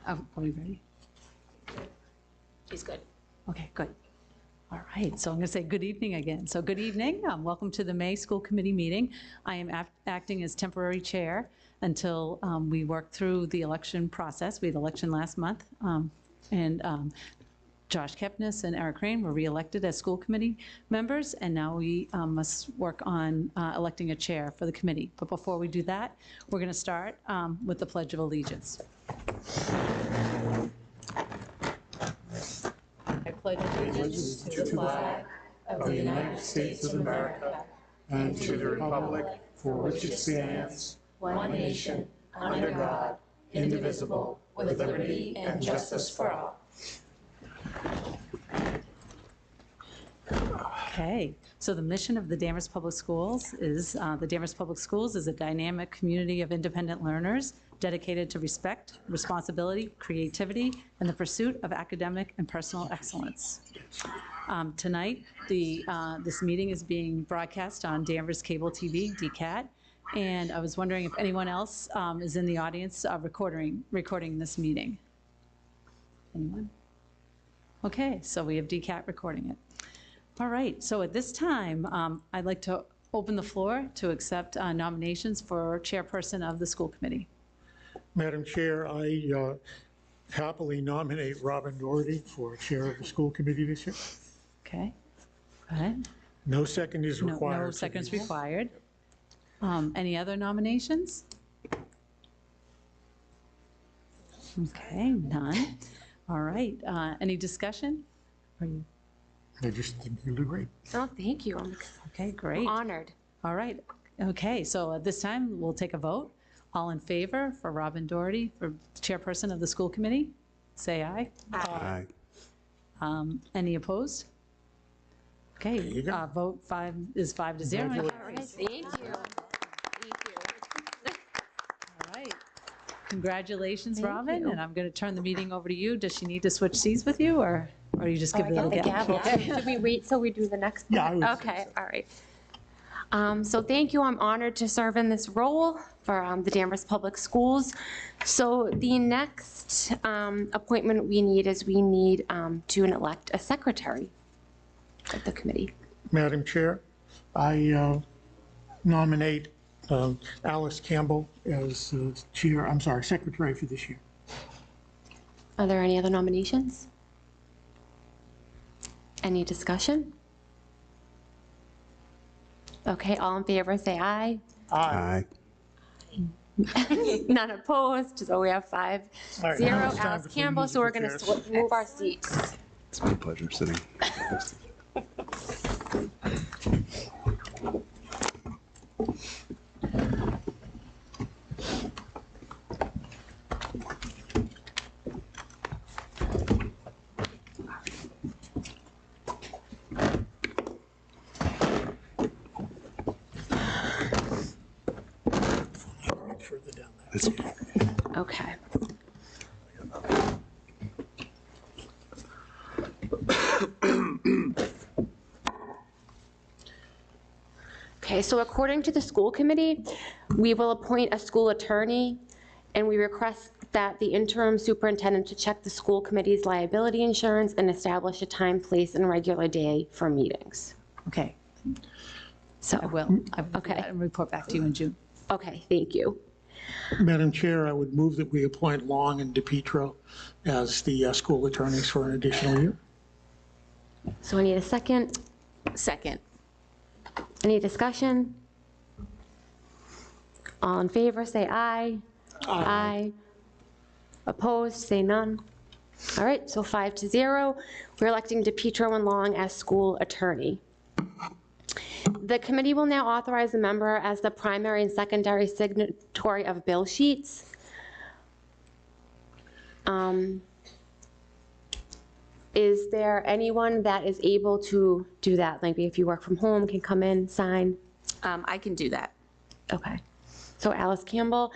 Are we ready? He's good. Okay, good. All right, so I'm going to say good evening again. So good evening. Welcome to the May School Committee meeting. I am acting as temporary chair until we work through the election process. We had election last month, and Josh Kepnes and Eric Crane were reelected as school committee members, and now we must work on electing a chair for the committee. But before we do that, we're going to start with the Pledge of Allegiance. I pledge allegiance to the flag of the United States of America and to the republic for which it stands, one nation, under God, indivisible, with liberty and justice for all. Okay, so the mission of the Danvers Public Schools is, a dynamic community of independent learners dedicated to respect, responsibility, creativity, and the pursuit of academic and personal excellence. Tonight, this meeting is being broadcast on Danvers Cable TV, DCAT, and I was wondering if anyone else is in the audience recording this meeting. Anyone? Okay, so we have DCAT recording it. All right, so at this time, I'd like to open the floor to accept nominations for chairperson of the school committee. Madam Chair, I happily nominate Robin Doherty for chair of the school committee this year. Okay, go ahead. No second is required. No seconds required. Any other nominations? Okay, none. All right, any discussion? I just think you do great. Oh, thank you. Okay, great. I'm honored. All right, okay, so at this time, we'll take a vote. All in favor for Robin Doherty for chairperson of the school committee? Say aye. Aye. Any opposed? Okay, There you go. vote 5 is 5-0. All right, thank you. Thank you. All right. Congratulations, Thank Robin, you. and I'm going to turn the meeting over to you. Does she need to switch seats with you, or you just give I it get the again? gavel. Should we wait till we do the next one? Yeah, I would say Okay, so. all right. So thank you. I'm honored to serve in this role for the Danvers Public Schools. So the next appointment we need is to elect a secretary of the committee. Madam Chair, I nominate Alice Campbell as secretary for this year. Are there any other nominations? Any discussion? Okay, all in favor, say aye. Aye. None opposed, so we have 5-0. All right, now it's time Alice for some Campbell, so we're musical going to chairs. move our seats. It's my pleasure sitting. Further down that. It's okay. Okay. Okay, so according to the school committee, we will appoint a school attorney, and we request that the interim superintendent to check the school committee's liability insurance and establish a time, place, and regular day for meetings. Okay, So, I will. I will do Okay. that and report back to you in June. okay, thank you. Madam Chair, I would move that we appoint Long and DePietro as the school attorneys for an additional year. So I need a second. Second. Any discussion? All in favor, say aye. Aye. Opposed, say none. All right, so 5-0. We're electing DePietro and Long as school attorney. The committee will now authorize a member as the primary and secondary signatory of bill sheets. Is there anyone that is able to do that? Maybe if you work from home, can come in, sign? I can do that. Okay. So Alice Campbell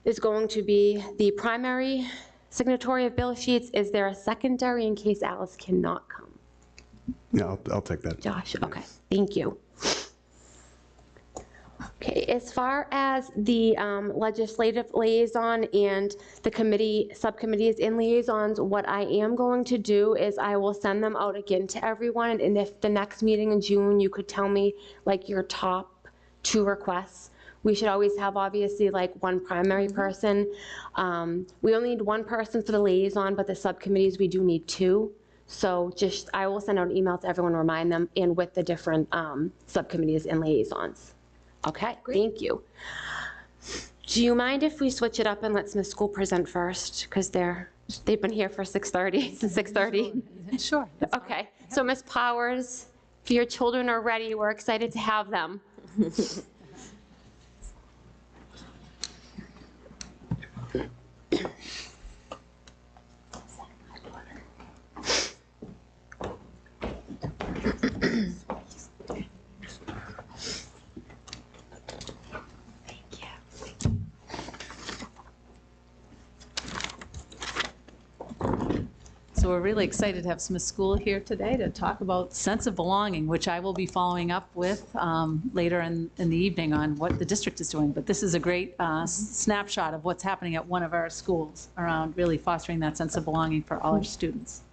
is going to be the primary signatory of bill sheets. Is there a secondary in case Alice cannot come? Yeah, I'll take that. Josh, okay, thank you. Okay, As far as the legislative liaison and the committee, subcommittees and liaisons, what I am going to do is I will send them out again to everyone, and if the next meeting in June, you could tell me like your top 2 requests. We should always have, obviously, like one primary person. We only need 1 person for the liaison, but the subcommittees, we do need 2. So just, I will send out an email to everyone, remind them, and with the different subcommittees and liaisons. Okay, thank you. Do you mind if we switch it up and let Smith School present first? Because they've been here for 6:30, since 6:30. Sure. Okay, so Ms. Powers, if your children are ready, we're excited to have them. So we're really excited to have Smith School here today to talk about sense of belonging, which I will be following up with later in the evening on what the district is doing. But this is a great snapshot of what's happening at one of our schools around really fostering that sense of belonging for all our students.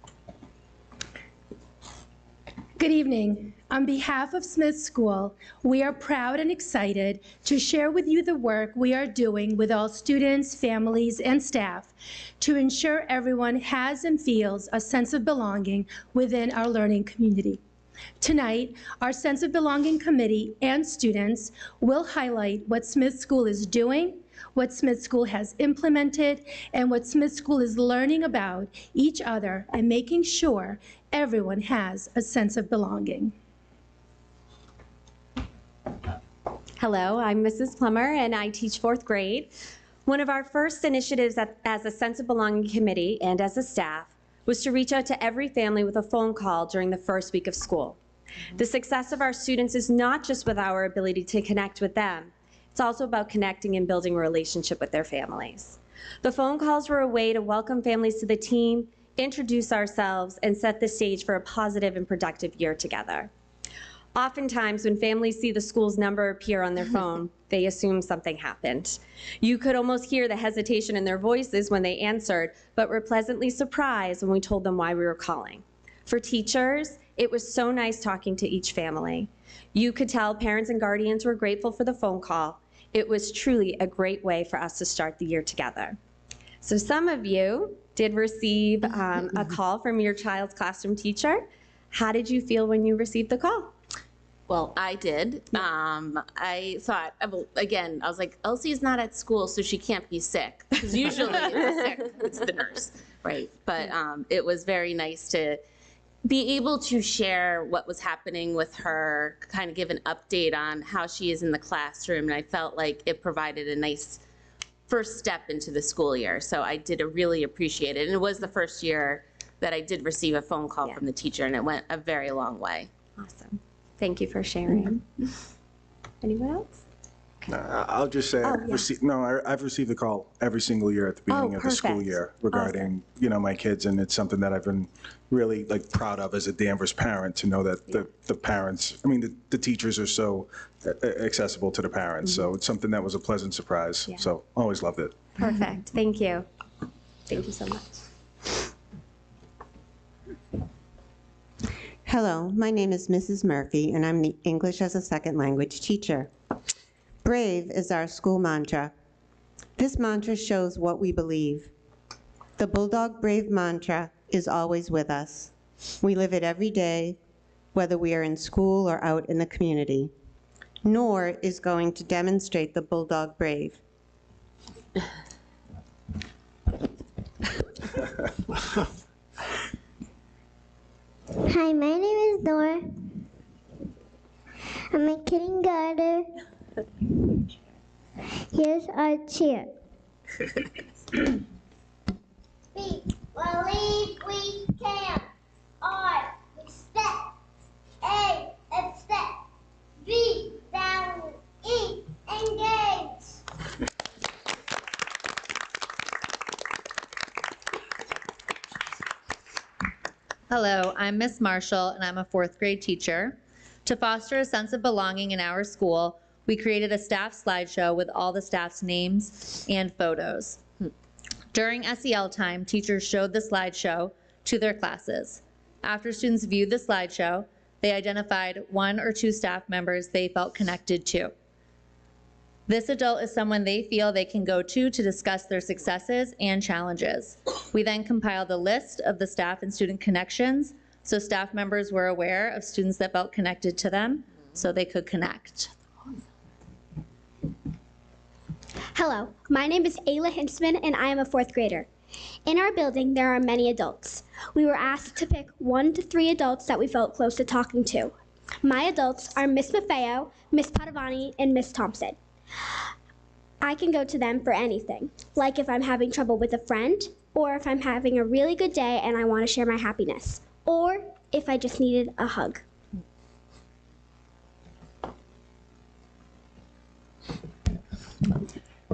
Good evening. On behalf of Smith School, we are proud and excited to share with you the work we are doing with all students, families, and staff to ensure everyone has and feels a sense of belonging within our learning community. Tonight, our Sense of Belonging Committee and students will highlight what Smith School is doing, what Smith School has implemented, and what Smith School is learning about each other and making sure everyone has a sense of belonging. Hello, I'm Mrs. Plummer, and I teach 4th grade. One of our first initiatives as a Sense of Belonging Committee and as a staff was to reach out to every family with a phone call during the first week of school. The success of our students is not just with our ability to connect with them, it's also about connecting and building a relationship with their families. The phone calls were a way to welcome families to the team, introduce ourselves, and set the stage for a positive and productive year together. Oftentimes, when families see the school's number appear on their phone, they assume something happened. You could almost hear the hesitation in their voices when they answered, but were pleasantly surprised when we told them why we were calling. For teachers, it was so nice talking to each family. You could tell parents and guardians were grateful for the phone call. It was truly a great way for us to start the year together. So some of you did receive a call from your child's classroom teacher. How did you feel when you received the call? Well, I did. I thought, again, I was like, Elsie's not at school, so she can't be sick. Because usually if you're sick, it's the nurse, right? But it was very nice to be able to share what was happening with her, kind of give an update on how she is in the classroom. And I felt like it provided a nice first step into the school year. So I did really appreciate it. And it was the first year that I did receive a phone call from the teacher, and it went a very long way. Awesome. Thank you for sharing. Anyone else? I'll just say, I've received a call every single year at the beginning of the school perfect. year regarding, my kids, and it's something that I've been really proud of as a Danvers parent, to know that the parents, the teachers are so accessible to the parents. So it's something that was a pleasant surprise. Yeah. So always loved it. Perfect. Thank you. Thank you so much. Hello, my name is Mrs. Murphy, and I'm the English as a Second Language teacher. Brave is our school mantra. This mantra shows what we believe. The Bulldog Brave mantra is always with us. We live it every day, whether we are in school or out in the community. Nor is going to demonstrate the Bulldog Brave. Hi, my name is Nora. I'm a kindergartner. Here's our cheer. We believe we can. I respect. A accept. B down. E engage. Hello, I'm Miss Marshall, and I'm a 4th grade teacher. To foster a sense of belonging in our school, we created a staff slideshow with all the staff's names and photos. During SEL time, teachers showed the slideshow to their classes. After students viewed the slideshow, they identified 1 or 2 staff members they felt connected to. This adult is someone they feel they can go to discuss their successes and challenges. We then compiled a list of the staff and student connections, so staff members were aware of students that felt connected to them, so they could connect. Hello, my name is Ayla Hintzman and I am a 4th grader. In our building, there are many adults. We were asked to pick 1 to 3 adults that we felt close to talking to. My adults are Miss Maffeo, Miss Padavani, and Miss Thompson. I can go to them for anything, like if I'm having trouble with a friend, or if I'm having a really good day and I want to share my happiness, or if I just needed a hug.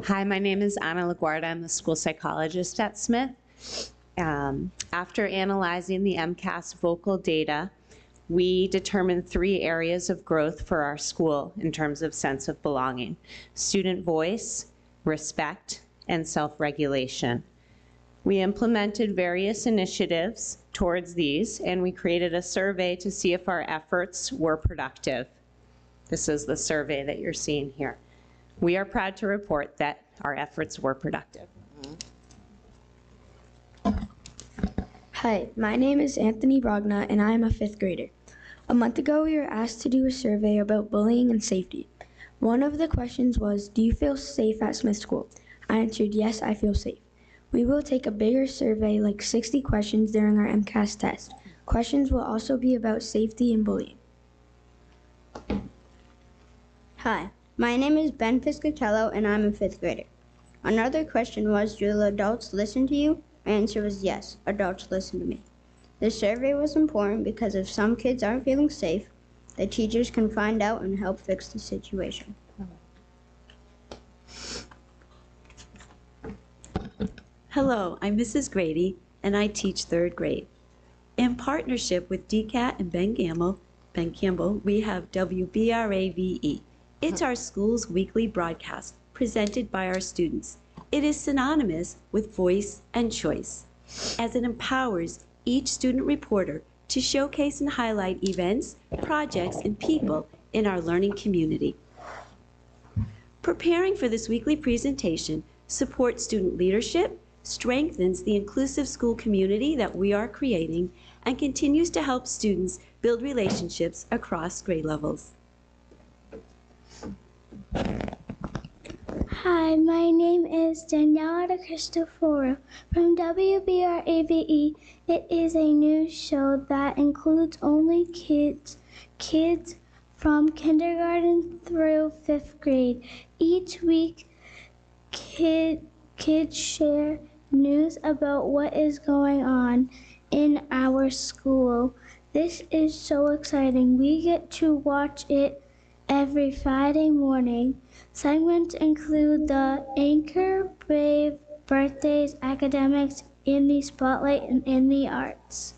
Hi, my name is Ana LaGuardia. I'm the school psychologist at Smith. After analyzing the MCAS vocal data, we determined 3 areas of growth for our school in terms of sense of belonging: student voice, respect, and self-regulation. We implemented various initiatives towards these, and we created a survey to see if our efforts were productive. This is the survey that you're seeing here. We are proud to report that our efforts were productive. Hi, my name is Anthony Brogna and I am a 5th grader. A month ago, we were asked to do a survey about bullying and safety. One of the questions was, do you feel safe at Smith School? I answered, yes, I feel safe. We will take a bigger survey, like 60 questions during our MCAS test. Questions will also be about safety and bullying. Hi, my name is Ben Piscatello and I'm a 5th grader. Another question was, do the adults listen to you? My answer was yes, adults listen to me. This survey was important because if some kids aren't feeling safe, the teachers can find out and help fix the situation. Hello, I'm Mrs. Grady, and I teach 3rd grade. In partnership with DCAT and Ben Campbell, we have WBRAVE. It's our school's weekly broadcast presented by our students. It is synonymous with voice and choice, as it empowers each student reporter to showcase and highlight events, projects, and people in our learning community. Preparing for this weekly presentation supports student leadership, strengthens the inclusive school community that we are creating, and continues to help students build relationships across grade levels. Hi, my name is Daniela de Cristoforo from WBRAVE. It is a news show that includes only kids from kindergarten through 5th grade. Each week, kids share news about what is going on in our school. This is so exciting. We get to watch it every Friday morning. Segments include the Anchor, Brave, Birthdays, Academics, In the Spotlight, and In the Arts.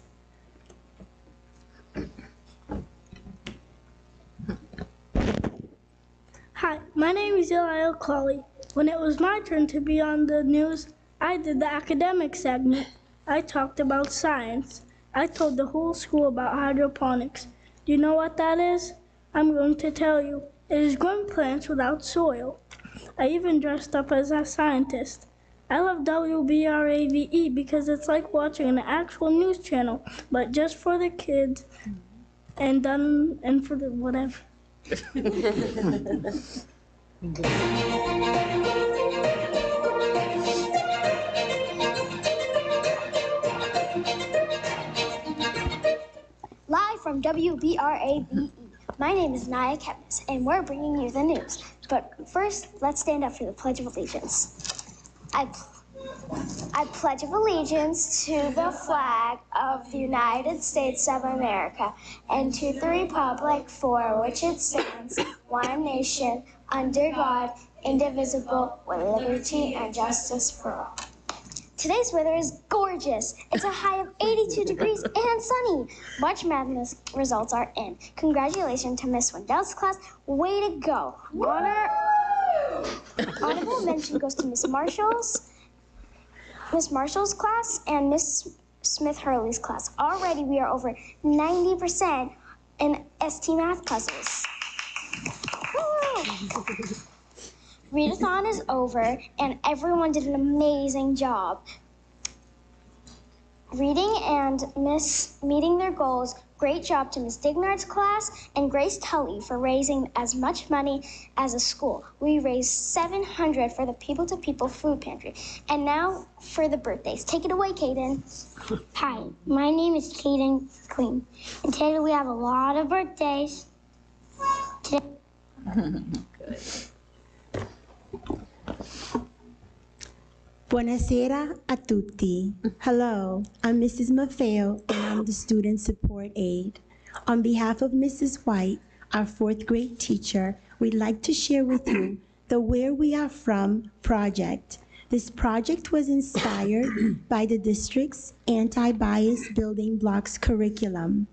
Hi, my name is Eliel Colley. When it was my turn to be on the news, I did the academic segment. I talked about science. I told the whole school about hydroponics. Do you know what that is? I'm going to tell you. It is growing plants without soil. I even dressed up as a scientist. I love WBRAVE because it's like watching an actual news channel, but just for the kids and for the whatever. Live from WBRAVE. My name is Naya Kepnes, and we're bringing you the news. But first, let's stand up for the Pledge of Allegiance. I pledge of allegiance to the flag of the United States of America and to the republic for which it stands, one nation, under God, indivisible, with liberty and justice for all. Today's weather is gorgeous. It's a high of 82 degrees and sunny. March Madness results are in. Congratulations to Miss Wendell's class. Way to go. Honorable mention goes to Miss Marshall's class and Miss Smith Hurley's class. Already we are over 90% in ST math puzzles. Readathon is over and everyone did an amazing job reading and meeting their goals. Great job to Ms. Dignard's class and Grace Tully for raising as much money as a school. We raised $700 for the People to People food pantry. And now for the birthdays. Take it away, Kaden. Hi, my name is Kaden Clean, and today we have a lot of birthdays. Today Good. Buonasera a tutti. Hello, I'm Mrs. Maffeo and I'm the student support aide. On behalf of Mrs. White, our 4th grade teacher, we'd like to share with you the Where We Are From project. This project was inspired by the district's anti-bias building blocks curriculum.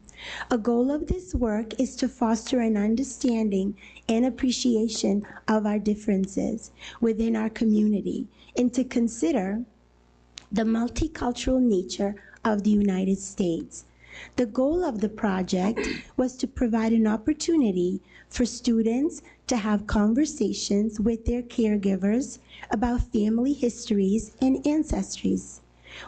A goal of this work is to foster an understanding and appreciation of our differences within our community and to consider the multicultural nature of the United States. The goal of the project was to provide an opportunity for students to have conversations with their caregivers about family histories and ancestries.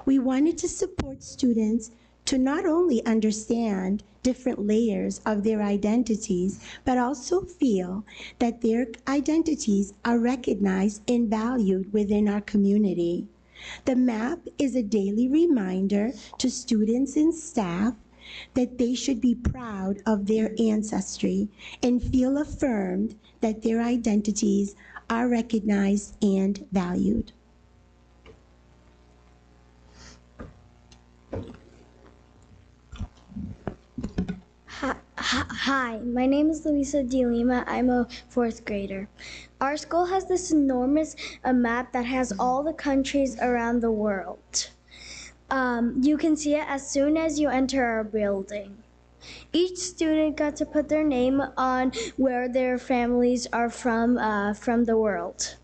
We wanted to support students to not only understand different layers of their identities, but also feel that their identities are recognized and valued within our community. The map is a daily reminder to students and staff that they should be proud of their ancestry and feel affirmed that their identities are recognized and valued. Hi, my name is Luisa De Lima. I'm a 4th grader. Our school has this enormous map that has all the countries around the world. You can see it as soon as you enter our building. Each student got to put their name on where their families are from the world.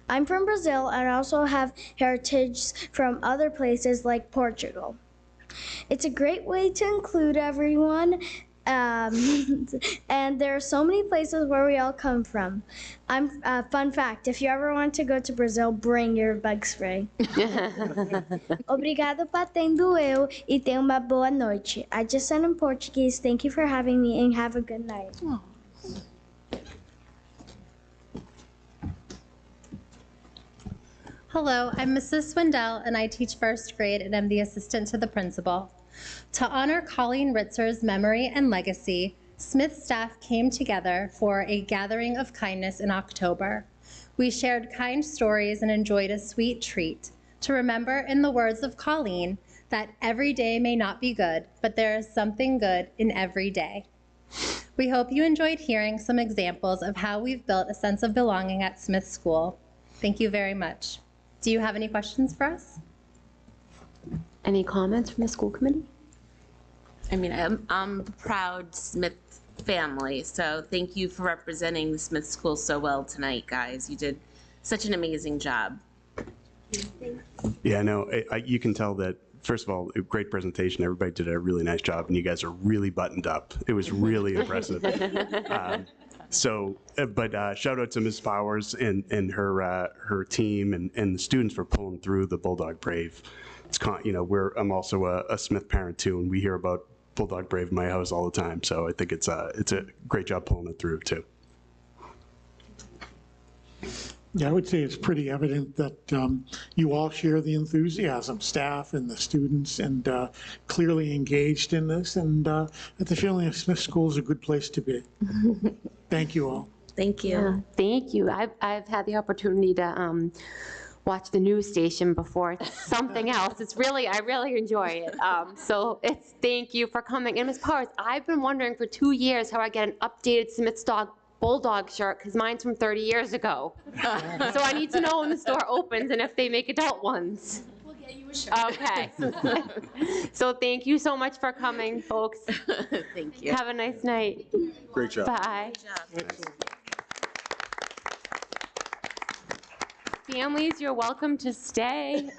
I'm from Brazil and I also have heritage from other places like Portugal. It's a great way to include everyone, and there are so many places where we all come from. Fun fact, if you ever want to go to Brazil, bring your bug spray. Obrigado por tendo eu e tenha uma boa noite. I just said in Portuguese, thank you for having me and have a good night. Oh. Hello, I'm Mrs. Swindell, and I teach 1st grade and am the assistant to the principal. To honor Colleen Ritzer's memory and legacy, Smith staff came together for a gathering of kindness in October. We shared kind stories and enjoyed a sweet treat to remember, in the words of Colleen, that every day may not be good, but there is something good in every day. We hope you enjoyed hearing some examples of how we've built a sense of belonging at Smith School. Thank you very much. Do you have any questions for us? Any comments from the school committee? I mean, I'm the proud Smith family, so thank you for representing the Smith School so well tonight, guys. You did such an amazing job. Yeah, no, you can tell that, first of all, a great presentation. Everybody did a really nice job, and you guys are really buttoned up. It was really impressive. Shout out to Ms. Powers and her team and the students for pulling through the Bulldog Brave. I'm also a Smith parent too, and we hear about Bulldog Brave in my house all the time. So I think it's a great job pulling it through too. Yeah, I would say it's pretty evident that you all share the enthusiasm, staff and the students, and clearly engaged in this, and the feeling of Smith School is a good place to be. Thank you all. Thank you. Yeah, thank you. I've had the opportunity to watch the news station before something else. I really enjoy it. So thank you for coming. And Ms. Powers, I've been wondering for 2 years how I get an updated Smith's Bulldog shirt, because mine's from 30 years ago. So I need to know when the store opens and if they make adult ones. that you were sure. Okay. So thank you so much for coming, folks. Thank you. Have a nice night. Great job. Bye. Families, you're welcome to stay,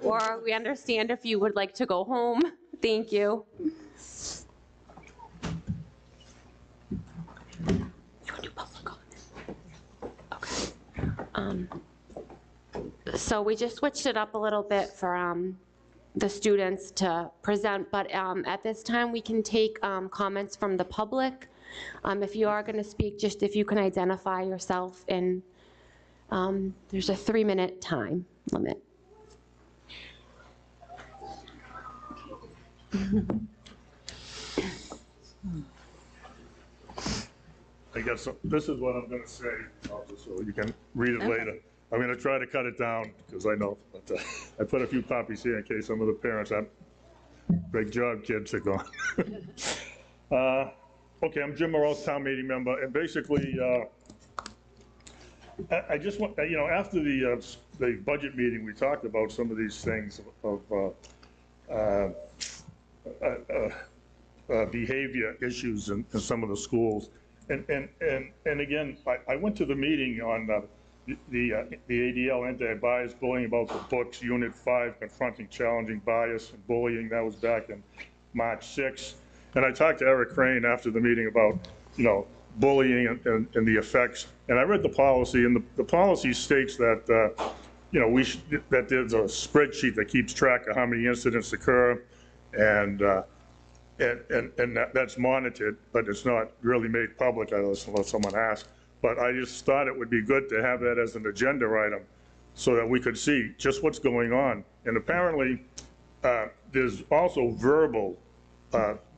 or we understand if you would like to go home. Thank you. So we just switched it up a little bit for the students to present, but at this time, we can take comments from the public. If you are going to speak, just if you can identify yourself, and there's a 3-minute time limit. I guess this is what I'm going to say, also, so you can read it later. I'm going to try to cut it down, because I know, but I put a few copies here in case some of the parents have, great job, kids, are gone. Okay, I'm Jim Morose, town meeting member, and basically, I just want, after the budget meeting, we talked about some of these things of behavior issues in some of the schools. And again, I went to the meeting on the ADL, anti-bias bullying, about the books, Unit 5, confronting challenging bias and bullying. That was back in March 6th. And I talked to Eric Crane after the meeting about, bullying and the effects. And I read the policy, and the policy states that, that there's a spreadsheet that keeps track of how many incidents occur, and that's monitored, but it's not really made public unless someone asks. But I just thought it would be good to have that as an agenda item so that we could see just what's going on. And apparently, there's also verbal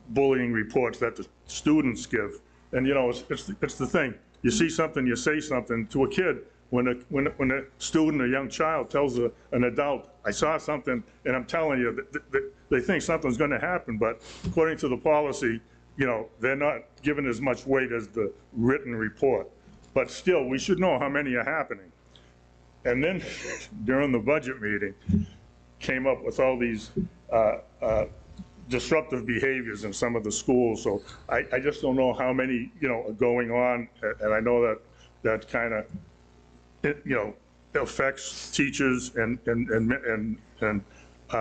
bullying reports that the students give. And it's the thing. You see something, you say something to a kid. When a student, a young child, tells an adult, I saw something, and I'm telling you, they think something's going to happen, but according to the policy, they're not given as much weight as the written report. But still, we should know how many are happening. And then, during the budget meeting, came up with all these disruptive behaviors in some of the schools. So I just don't know how many, are going on, and I know that kind of, affects teachers and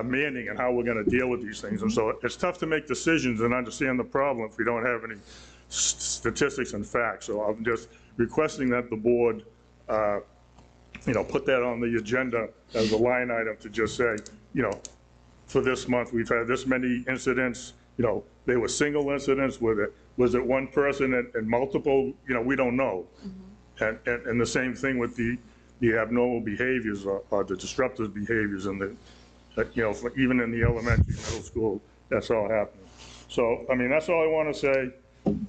manning and how we're going to deal with these things. And so it's tough to make decisions and understand the problem if we don't have any statistics and facts. So I'm just requesting that the board, put that on the agenda as a line item to just say, for this month, we've had this many incidents. They were single incidents. Was it one person and multiple? We don't know. And the same thing with the abnormal behaviors or the disruptive behaviors, and even in the elementary, middle school, that's all happening. So, that's all I want to say.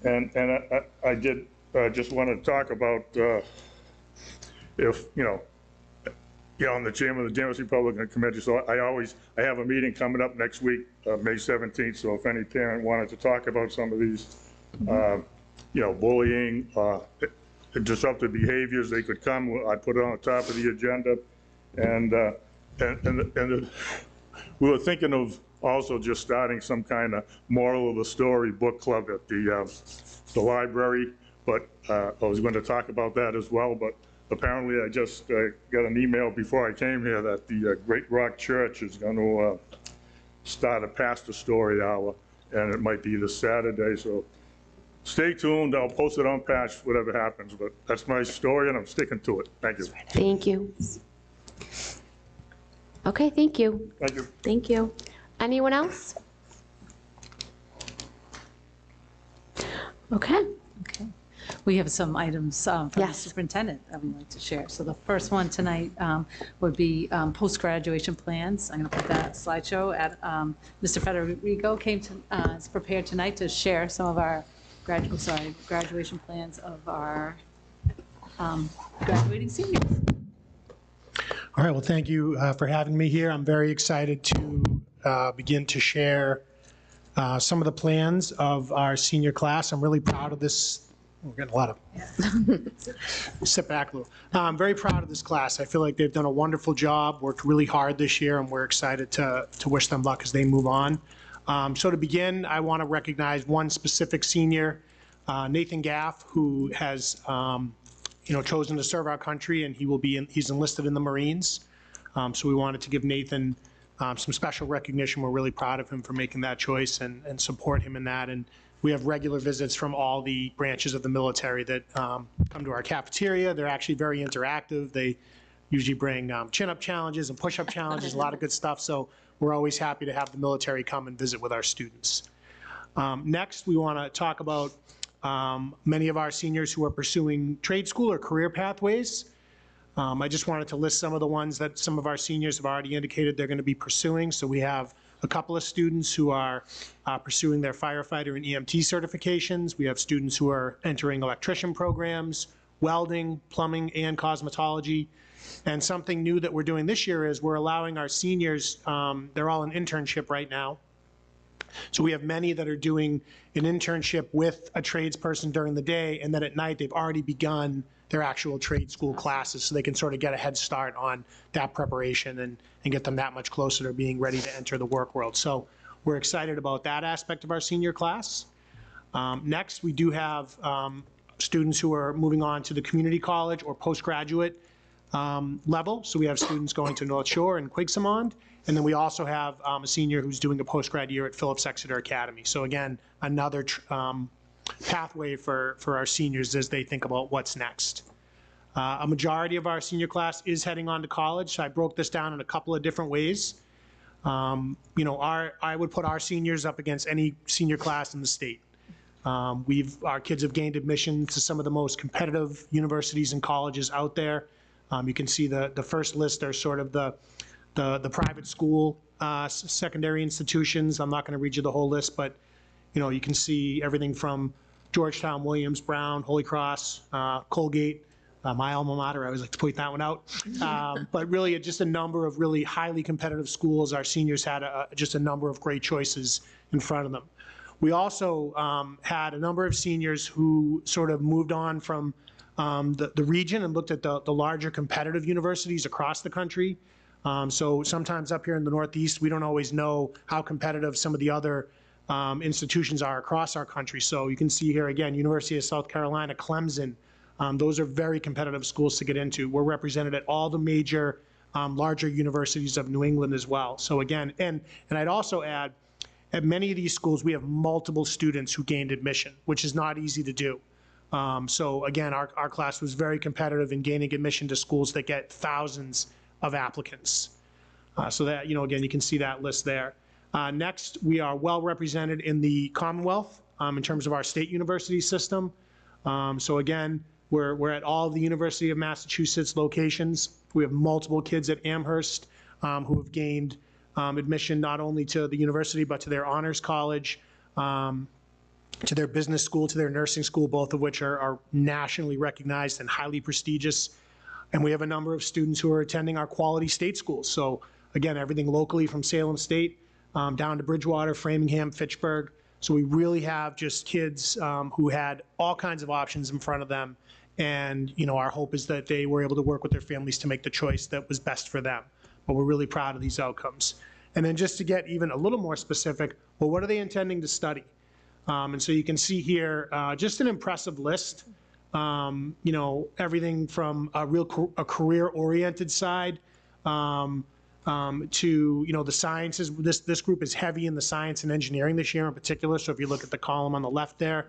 And I did just want to talk about if, I'm the chairman of the Danvers Republican Committee, so I have a meeting coming up next week, May 17th, so if any parent wanted to talk about some of these, bullying, disruptive behaviors, they could come. I put it on the top of the agenda. And we were thinking of also just starting some kind of moral of the story book club at the library, but I was going to talk about that as well. But apparently I just got an email before I came here that the Great Rock Church is going to start a pastor story hour, and it might be this Saturday. So stay tuned. I'll post it on Patch, whatever happens. But that's my story, and I'm sticking to it. Thank you. Thank you. Okay, thank you. Thank you. Thank you. Anyone else? Okay. We have some items from the superintendent that we'd like to share. So the first one tonight would be post-graduation plans. I'm going to put that slideshow at Mr. Federico is prepared tonight to share some of our graduation plans of our graduating seniors. All right, well, thank you for having me here. I'm very excited to begin to share some of the plans of our senior class. I'm really proud of this We're getting a lot of, sit back a little. I'm very proud of this class. I feel like they've done a wonderful job, worked really hard this year, and we're excited to wish them luck as they move on. So to begin, I want to recognize one specific senior, Nathan Gaff, who has chosen to serve our country, and he's enlisted in the Marines. So we wanted to give Nathan some special recognition. We're really proud of him for making that choice and support him in that. And we have regular visits from all the branches of the military that come to our cafeteria. They're actually very interactive. They usually bring chin-up challenges and push-up challenges, a lot of good stuff. So we're always happy to have the military come and visit with our students. Next, we want to talk about many of our seniors who are pursuing trade school or career pathways. I just wanted to list some of the ones that some of our seniors have already indicated they're going to be pursuing. So we have a couple of students who are pursuing their firefighter and EMT certifications. We have students who are entering electrician programs, welding, plumbing, and cosmetology. And something new that we're doing this year is we're allowing our seniors, they're all in internship right now. So we have many that are doing an internship with a tradesperson during the day, and then at night they've already begun their actual trade school classes, so they can sort of get a head start on that preparation and get them that much closer to being ready to enter the work world. So we're excited about that aspect of our senior class. Next, we do have students who are moving on to the community college or postgraduate level. So we have students going to North Shore and Quigsamond. And then we also have a senior who's doing a postgrad year at Phillips Exeter Academy. So again, another pathway for our seniors as they think about what's next. A majority of our senior class is heading on to college. So I broke this down in a couple of different ways. I would put our seniors up against any senior class in the state. Our kids have gained admission to some of the most competitive universities and colleges out there. You can see the first list are sort of the private school secondary institutions. I'm not going to read you the whole list, but you can see everything from Georgetown, Williams, Brown, Holy Cross, Colgate, my alma mater. I always like to point that one out. But really, just a number of really highly competitive schools. Our seniors had just a number of great choices in front of them. We also had a number of seniors who sort of moved on from the region and looked at the larger competitive universities across the country. So sometimes up here in the Northeast, we don't always know how competitive some of the other institutions are across our country. So you can see here again, University of South Carolina, Clemson, those are very competitive schools to get into. We're represented at all the major larger universities of New England as well. So again, and I'd also add, at many of these schools, we have multiple students who gained admission, which is not easy to do. So again, our class was very competitive in gaining admission to schools that get thousands of applicants. So that, again, you can see that list there. Next, we are well represented in the Commonwealth in terms of our state university system. So again, we're at all the University of Massachusetts locations. We have multiple kids at Amherst who have gained admission not only to the university, but to their honors college, to their business school, to their nursing school, both of which are nationally recognized and highly prestigious. And we have a number of students who are attending our quality state schools. So again, everything locally from Salem State down to Bridgewater, Framingham, Fitchburg. So we really have just kids who had all kinds of options in front of them. And our hope is that they were able to work with their families to make the choice that was best for them. But we're really proud of these outcomes. And then just to get even a little more specific, well, what are they intending to study? And so you can see here just an impressive list. Everything from a career-oriented side to the sciences. This group is heavy in the science and engineering this year in particular. So if you look at the column on the left there,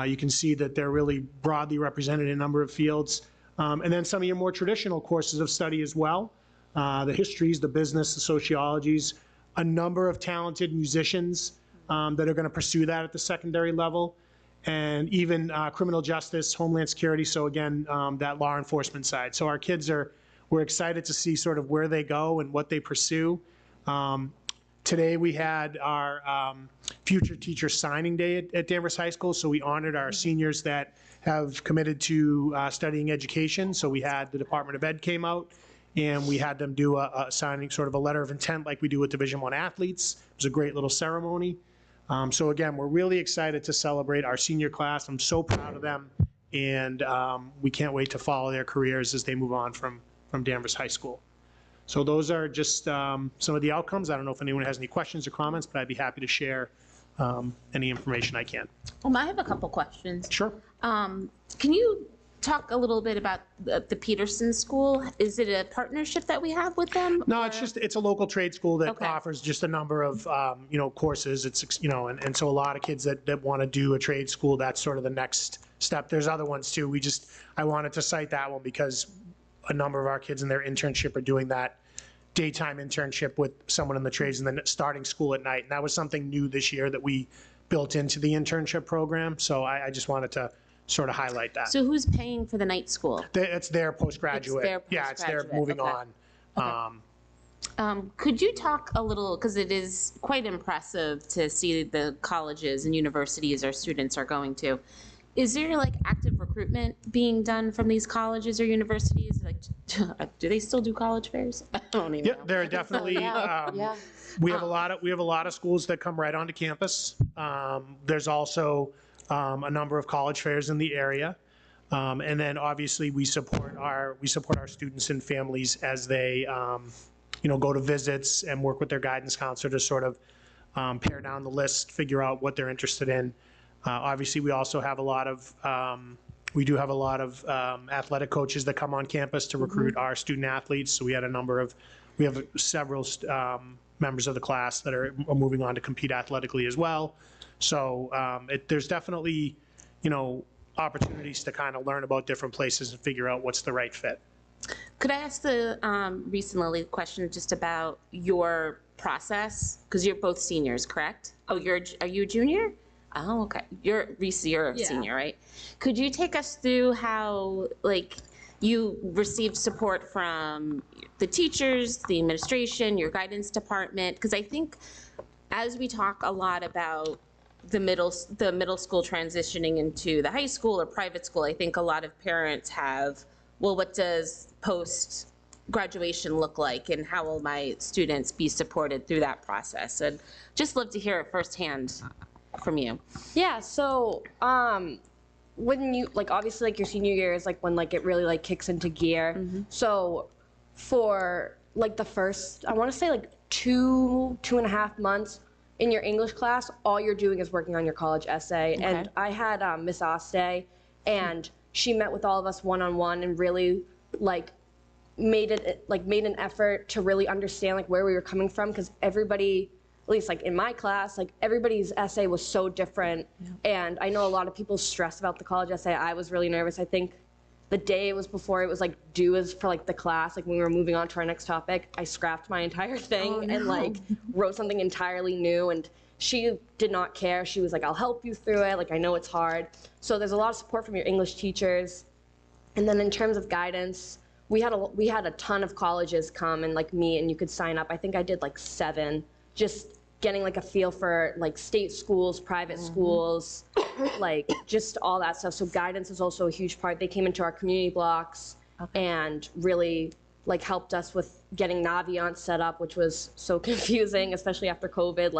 you can see that they're really broadly represented in a number of fields. And then some of your more traditional courses of study as well. The histories, the business, the sociologies, a number of talented musicians that are going to pursue that at the secondary level, and even criminal justice, homeland security, so again, that law enforcement side. So our kids we're excited to see sort of where they go and what they pursue. Today we had our future teacher signing day at Danvers High School, so we honored our seniors that have committed to studying education. So we had the Department of Ed came out, and we had them do a signing, sort of a letter of intent like we do with Division I athletes. It was a great little ceremony. So again, we're really excited to celebrate our senior class. I'm so proud of them, and we can't wait to follow their careers as they move on from Danvers High School. So those are just some of the outcomes. I don't know if anyone has any questions or comments, but I'd be happy to share any information I can. I have a couple questions. Sure. Can you talk a little bit about the Peterson School? Is it a partnership that we have with them? No, it's a local trade school that Okay. offers just a number of, courses. It's, and so a lot of kids that want to do a trade school, that's sort of the next step. There's other ones too. I wanted to cite that one because a number of our kids in their internship are doing that daytime internship with someone in the trades and then starting school at night. And that was something new this year that we built into the internship program. So I just wanted to sort of highlight that. So who's paying for the night school? It's their postgraduate. It's their Yeah, it's their moving okay. on. Could you talk a little, because it is quite impressive to see the colleges and universities our students are going to. Is there like active recruitment being done from these colleges or universities? Like, do they still do college fairs? I don't even know. There are definitely. We have a lot of schools that come right onto campus. There's also a number of college fairs in the area, and then obviously we support our students and families as they go to visits and work with their guidance counselor to sort of pare down the list, figure out what they're interested in. Obviously, we also have a lot of athletic coaches that come on campus to recruit our student athletes. So we have several members of the class that are moving on to compete athletically as well. So there's definitely, opportunities to kind of learn about different places and figure out what's the right fit. Could I ask the recently question just about your process? Because you're both seniors, correct? Oh, are you a junior? Oh, okay. You're a senior, right? Could you take us through how, you received support from the teachers, the administration, your guidance department? Because I think as we talk a lot about the middle school transitioning into the high school or private school, I think a lot of parents have, well, what does post-graduation look like, and how will my students be supported through that process? And just love to hear it firsthand from you. Yeah, so when you obviously your senior year is when it really kicks into gear. So for the first, I want to say 2.5 months in your English class, all you're doing is working on your college essay. Okay. And I had Miss Oste, and she met with all of us one-on-one and really made an effort to really understand where we were coming from, because everybody, at least in my class, everybody's essay was so different. And I know a lot of people stress about the college essay. I was really nervous. I think the day it was before it was due as for the class, when we were moving on to our next topic, I scrapped my entire thing and wrote something entirely new. And she did not care. She was like, I'll help you through it. I know it's hard. So there's a lot of support from your English teachers. And then in terms of guidance, we had a ton of colleges come and me, and you could sign up. I think I did 7, just getting a feel for state schools, private schools, just all that stuff. So guidance is also a huge part. They came into our community blocks and really helped us with getting Navient set up, which was so confusing, especially after COVID.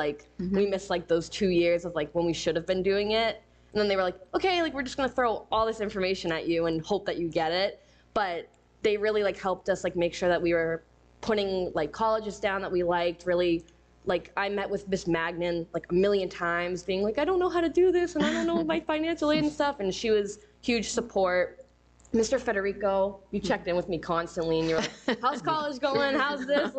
We missed those 2 years of when we should have been doing it. And then they were like, okay, we're just gonna throw all this information at you and hope that you get it. But they really helped us make sure that we were putting colleges down that we liked, really. I met with Miss Magnan a million times, being I don't know how to do this, and I don't know my financial aid and stuff, and she was huge support. Mr. Federico, you checked in with me constantly, and you're like, how's college going? How's this?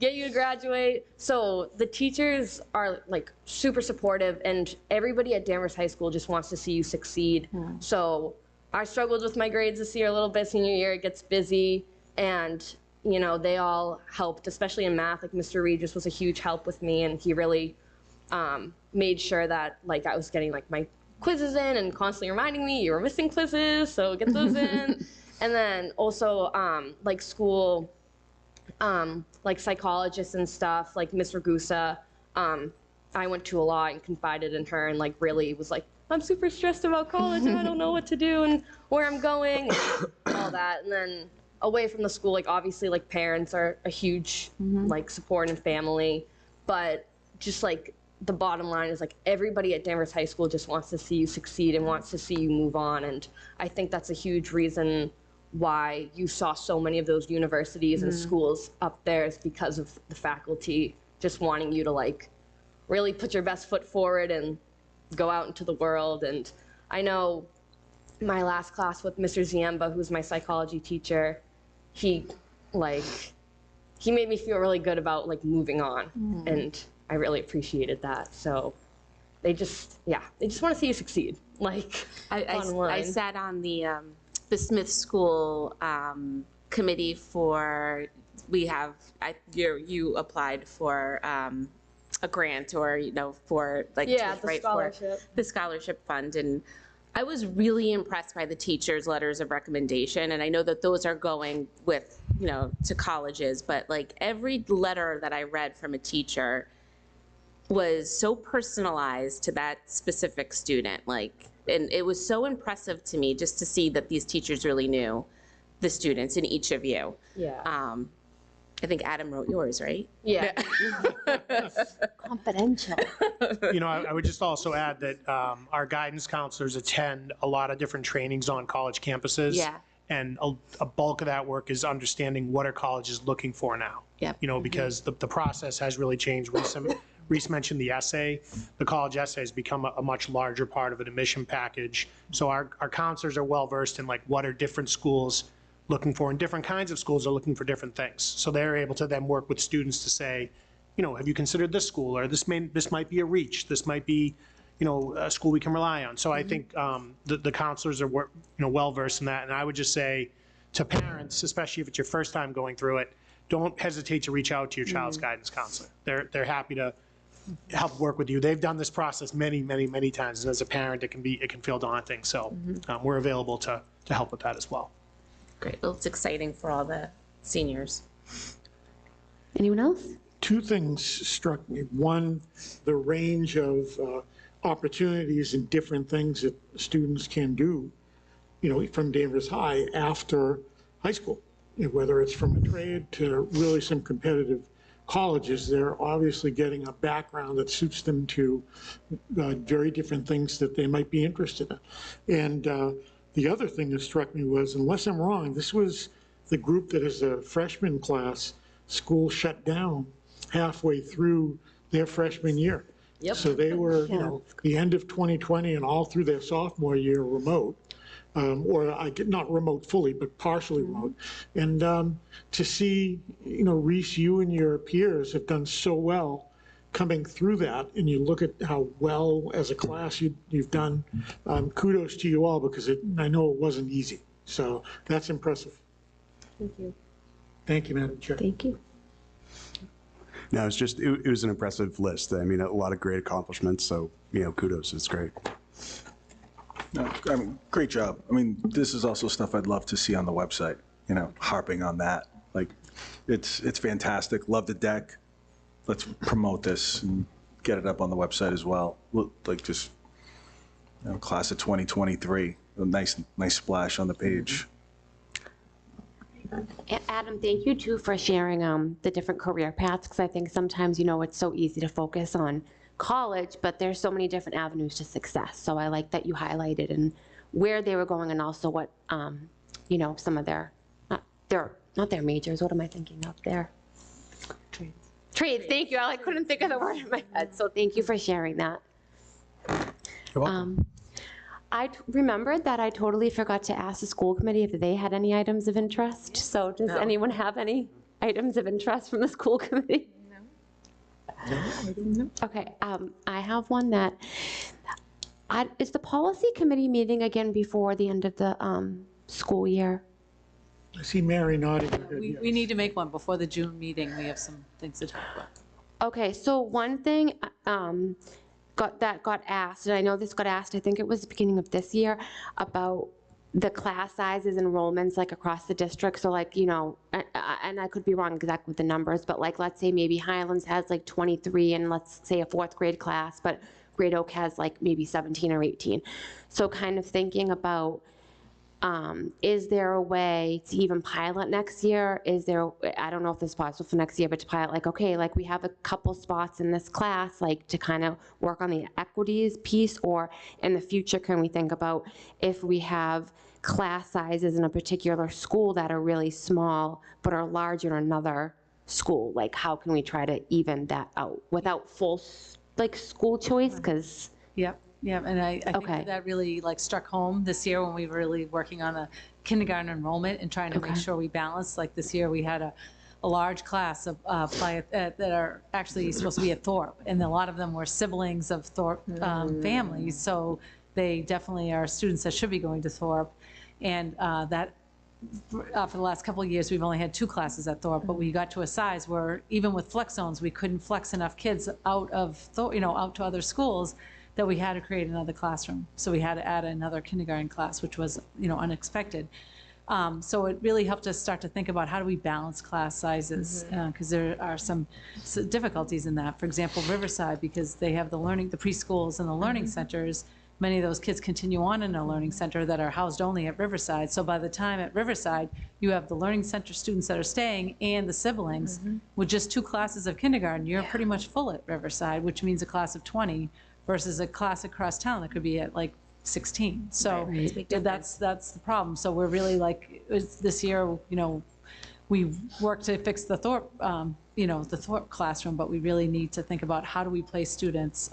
Get you to graduate. So the teachers are super supportive, and everybody at Danvers High School just wants to see you succeed. So I struggled with my grades this year a little bit. Senior year, it gets busy, and they all helped, especially in math. Mr. Reed just was a huge help with me, and he really made sure that I was getting my quizzes in and constantly reminding me, you were missing quizzes, so get those in. And then also school, psychologists and stuff, Ms. Ragusa, I went to a lot and confided in her, and really was I'm super stressed about college and I don't know what to do and where I'm going and all that. And then away from the school, parents are a huge support and family, but just the bottom line is like everybody at Danvers High School just wants to see you succeed and wants to see you move on. And I think that's a huge reason why you saw so many of those universities and schools up there, is because of the faculty just wanting you to like really put your best foot forward and go out into the world. And I know my last class with Mr. Ziemba, who's my psychology teacher, he made me feel really good about like moving on. And I really appreciated that. So they just want to see you succeed. Like, I sat on the Smith School committee for, you applied for a grant, or, for like, yeah, to the write scholarship. for the scholarship fund. And I was really impressed by the teachers' letters of recommendation. And I know that those are going with, to colleges, but like every letter that I read from a teacher was so personalized to that specific student. And it was so impressive to me just to see that these teachers really knew the students and each of you. Yeah. I think Adam wrote yours, right? Yeah. Confidential. I would just also add that our guidance counselors attend a lot of different trainings on college campuses. Yeah. And a bulk of that work is understanding what are colleges looking for now. Yep. Because the process has really changed. Reese mentioned the essay. The college essay has become a much larger part of an admission package. So our counselors are well versed in like what are different schools looking for, and different kinds of schools are looking for different things. So they're able to then work with students to say, have you considered this school, or this might be a reach, this might be, a school we can rely on. So I think the counselors are well versed in that. And I would just say to parents, especially if it's your first time going through it, don't hesitate to reach out to your child's guidance counselor. They're happy to help work with you. They've done this process many, many, many times. And as a parent, it can feel daunting. So we're available to help with that as well. Great. Well, it's exciting for all the seniors. Anyone else? Two things struck me. One, the range of opportunities and different things that students can do, from Danvers High after high school. Whether it's from a trade to really some competitive colleges, they're obviously getting a background that suits them to very different things that they might be interested in. And the other thing that struck me was, unless I'm wrong, this was the group that as a freshman class, school shut down halfway through their freshman year. Yep. So they were, the end of 2020 and all through their sophomore year remote. Not remote fully, but partially remote. And to see, Reese, you and your peers have done so well coming through that, and you look at how well as a class you've done, kudos to you all, because I know it wasn't easy. So that's impressive. Thank you. Thank you, Madam Chair. Thank you. No, it was an impressive list. I mean, a lot of great accomplishments. So, kudos. It's great. No, great job. This is also stuff I'd love to see on the website, harping on that. Like, it's fantastic. Love the deck. Let's promote this and get it up on the website as well. Class of 2023, a nice splash on the page. Adam, thank you too for sharing the different career paths, because I think sometimes, it's so easy to focus on college, but there's so many different avenues to success. So I like that you highlighted and where they were going, and also what, some of their, not their majors, what am I thinking of there? Trades, thank you. I couldn't think of the word in my head, so thank you for sharing that. You're welcome. I remembered that I totally forgot to ask the school committee if they had any items of interest. So does anyone have any items of interest from the school committee? No. Okay, I have one that, is the policy committee meeting again before the end of the school year? I see Mary nodding her head. We need to make one before the June meeting. We have some things to talk about. Okay, so one thing got asked, and I know this got asked, I think it was the beginning of this year, about the class sizes, enrollments across the district. So and I could be wrong exactly with the numbers, but let's say maybe Highlands has 23 and let's say a 4th grade class, but Great Oak has maybe 17 or 18. So kind of thinking about Is there a way to even pilot next year? Is there, I don't know if this is possible for next year, but to pilot, like, okay, like we have a couple spots in this class, like to kind of work on the equities piece, or in the future, can we think about if we have class sizes in a particular school that are really small but are larger in another school? Like, how can we try to even that out without full, like, school choice? Because Yep, yep, and I think Okay. that really like struck home this year when we were really working on the kindergarten enrollment and trying to make Okay. sure we balance. Like this year, we had a large class of that are actually supposed to be at Thorpe, and a lot of them were siblings of Thorpe families, so they definitely are students that should be going to Thorpe. And that for the last couple of years, we've only had 2 classes at Thorpe, but we got to a size where even with flex zones, we couldn't flex enough kids out of Thorpe, out to other schools, that we had to create another classroom. So we had to add another kindergarten class, which was, unexpected. So it really helped us start to think about how do we balance class sizes, because there are some difficulties in that. For example, Riverside, because they have the preschools and the learning centers, many of those kids continue on in a learning center that are housed only at Riverside. So by the time at Riverside, you have the learning center students that are staying and the siblings. With just 2 classes of kindergarten, you're pretty much full at Riverside, which means a class of 20 versus a class across town that could be at like 16. So that's the problem. So we're really this year, we worked to fix the Thorpe, the Thorpe classroom, but we really need to think about how do we place students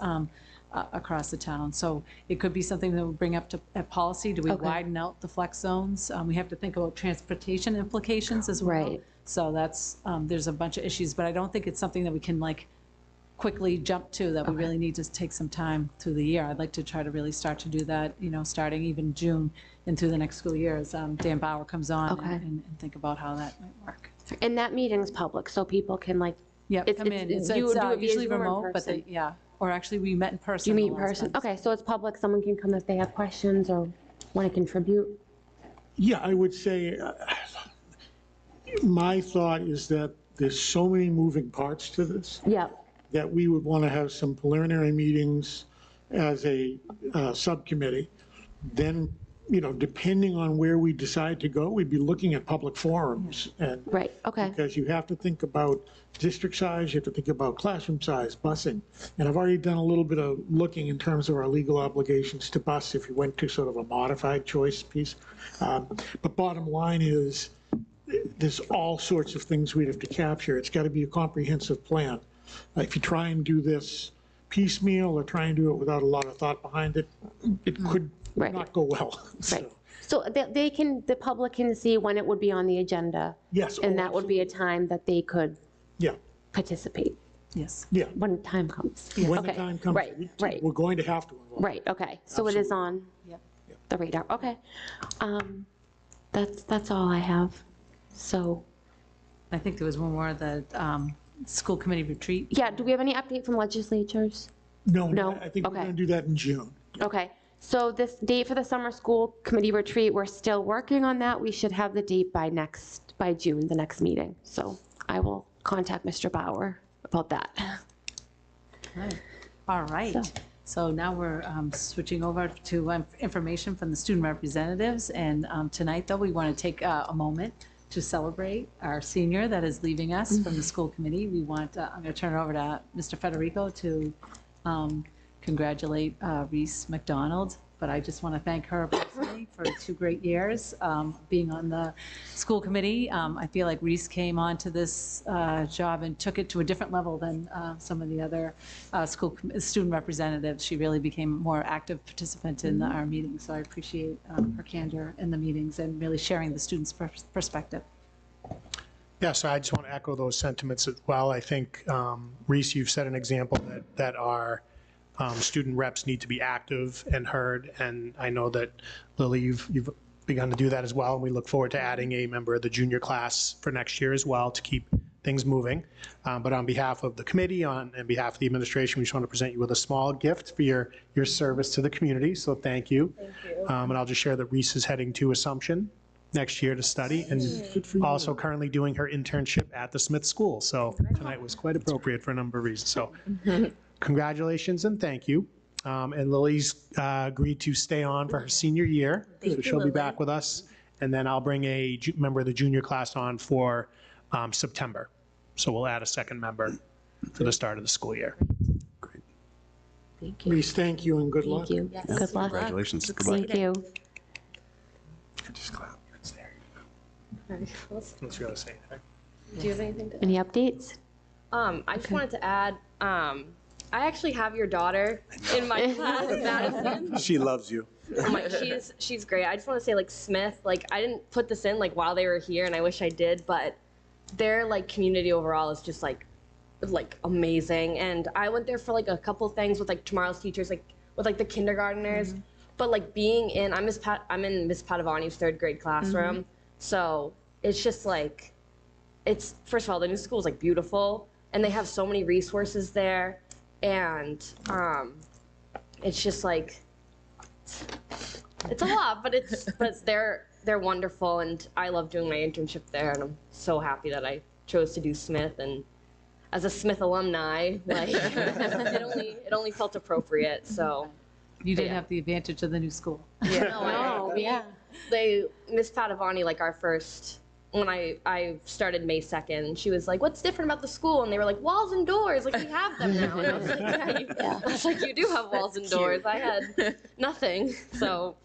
across the town. So it could be something that we'll bring up at policy. Do we widen out the flex zones? We have to think about transportation implications as well. Right. So that's, there's a bunch of issues, but I don't think it's something that we can quickly jump to, that we really need to take some time through the year. I'd like to try to really start to do that, starting even June and through the next school year as Dan Bauer comes on and think about how that might work. And that meeting's public, so people can Come in. It's you do it via usually Zoom or in remote, but person? or actually we met in person. You meet the in last person? time. Okay, so it's public, someone can come if they have questions or want to contribute? Yeah, I would say, my thought is that there's so many moving parts to this. Yeah. That we would want to have some preliminary meetings as a subcommittee. Then, depending on where we decide to go, we'd be looking at public forums. And Right, okay. because you have to think about district size, you have to think about classroom size, busing. And I've already done a little bit of looking in terms of our legal obligations to bus if you went to sort of a modified choice piece. But bottom line is, there's all sorts of things we'd have to capture. It's got to be a comprehensive plan. If you try and do this piecemeal or try and do it without a lot of thought behind it, it could not go well. Right. So the public can see when it would be on the agenda? Yes. And that would be a time that they could participate? Yes. Yeah. When time comes? When the time comes. Right. We're going to have to involve. Right, okay. So it is on the radar, okay. That's all I have, so. I think there was one more, the school committee retreat. Yeah, do we have any update from legislatures? No, I think we're Okay. going to do that in June. Okay, so this date for the summer school committee retreat, we're still working on that. We should have the date by June, the next meeting. So I will contact Mr. Bauer about that. All right. So now we're switching over to information from the student representatives. And tonight, though, we want to take a moment to celebrate our senior that is leaving us from the school committee. We want, I'm going to turn it over to Mr. Federico to congratulate Reese McDonald. But I just want to thank her personally for 2 great years being on the school committee. I feel like Reese came onto this job and took it to a different level than some of the other student representatives. She really became a more active participant in our meetings. So I appreciate her candor in the meetings and really sharing the students' perspective. Yeah, so I just want to echo those sentiments as well. I think, Reese, you've set an example that our student reps need to be active and heard, and I know that, Lily, you've begun to do that as well, and we look forward to adding a member of the junior class for next year as well to keep things moving. But on behalf of the committee, and behalf of the administration, we just want to present you with a small gift for your service to the community, so thank you. Thank you. And I'll just share that Reese is heading to Assumption next year to study, and also currently doing her internship at the Smith School, so tonight was quite appropriate for a number of reasons. So congratulations and thank you. And Lily's agreed to stay on for her senior year. Thank So you, she'll be Lily. back with us. And then I'll bring a member of the junior class on for September. So we'll add a second member for the start of the school year. Thank you. Reese, thank you and good luck. Thank you. Yes. Good luck. Congratulations. Good luck. Thank you. Just clap. It's there. Alright, Let's go say it. do you have anything to Any updates? I just wanted to add, I actually have your daughter in my class, Madison. She loves you. Oh my, she's great. I just want to say, like, Smith, like, I didn't put this in, like, while they were here, and I wish I did, but their, like, community overall is just, like amazing. And I went there for, like, a couple things with, like, tomorrow's teachers, like, with, like, the kindergartners. But, like, being in, I'm in Miss Padavani's third grade classroom, so it's just, like, it's, first of all, the new school is, like, beautiful, and they have so many resources there, and it's just, like, it's a lot, but they're wonderful, and I love doing my internship there, and I'm so happy that I chose to do Smith. And as a Smith alumni, like it only felt appropriate. So You didn't have the advantage of the new school. Miss Padavani, like our first. When I started May 2nd, she was like, "What's different about the school?" And they were like, "Walls and doors. Like we have them now." And I was like, "You do have walls and doors. I had nothing." So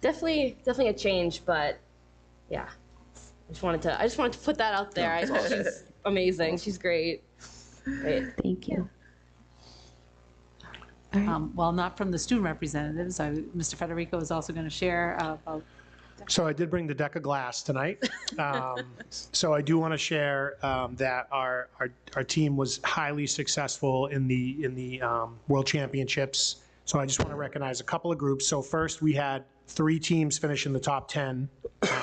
definitely a change, but yeah, I just wanted to put that out there. I think she's amazing. She's great. Great. Thank you. While not from the student representatives, Mr. Federico is also going to share about. So I did bring the deck of glass tonight. So I do want to share that our team was highly successful in the World Championships. So I just want to recognize a couple of groups. So first we had 3 teams finish in the top 10,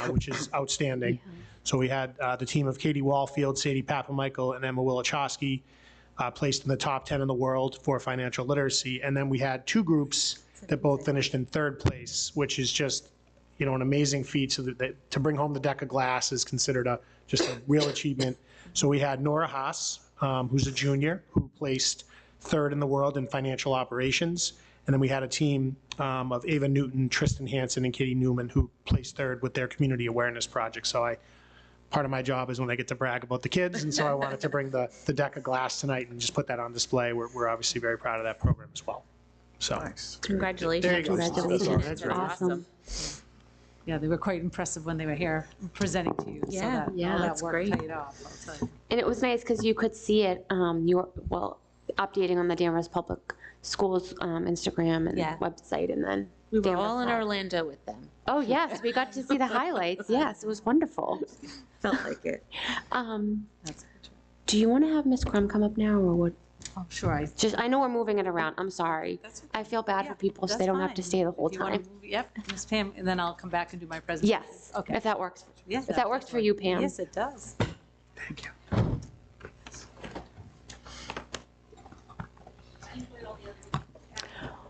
which is outstanding. So we had the team of Katie Wallfield, Sadie Papamichael, and Emma Wilichowski placed in the top 10 in the world for financial literacy. And then we had 2 groups that both finished in 3rd place, which is just an amazing feat. So that to bring home the deck of glass is considered just a real achievement. So we had Nora Haas, who's a junior, who placed 3rd in the world in financial operations. And then we had a team of Ava Newton, Tristan Hansen, and Katie Newman, who placed 3rd with their community awareness project. So part of my job is when I get to brag about the kids, and so I wanted to bring the deck of glass tonight and just put that on display. We're obviously very proud of that program as well. So nice. Congratulations. There you go. Congratulations. That's right. Awesome. Yeah, they were quite impressive when they were here presenting to you. Yeah, so yeah, all that's that work great. paid off, I'll tell you. And it was nice because you could see it, updating on the Danvers Public Schools Instagram and Yeah. website, and then We were Danvers all in Live. Orlando with them. Oh, yes, we got to see the highlights. Yes, it was wonderful. Felt like it. That's Do you want to have Miss Crum come up now, or what? Oh, sure. I know we're moving it around. I'm sorry. I feel bad for people so they don't have to stay the whole If you wanna time. move- Yep, Ms. Pam, and then I'll come back and do my presentation. Yes, Okay. if that works. Yes, If that works for you, Pam. Yes, it does. Thank you.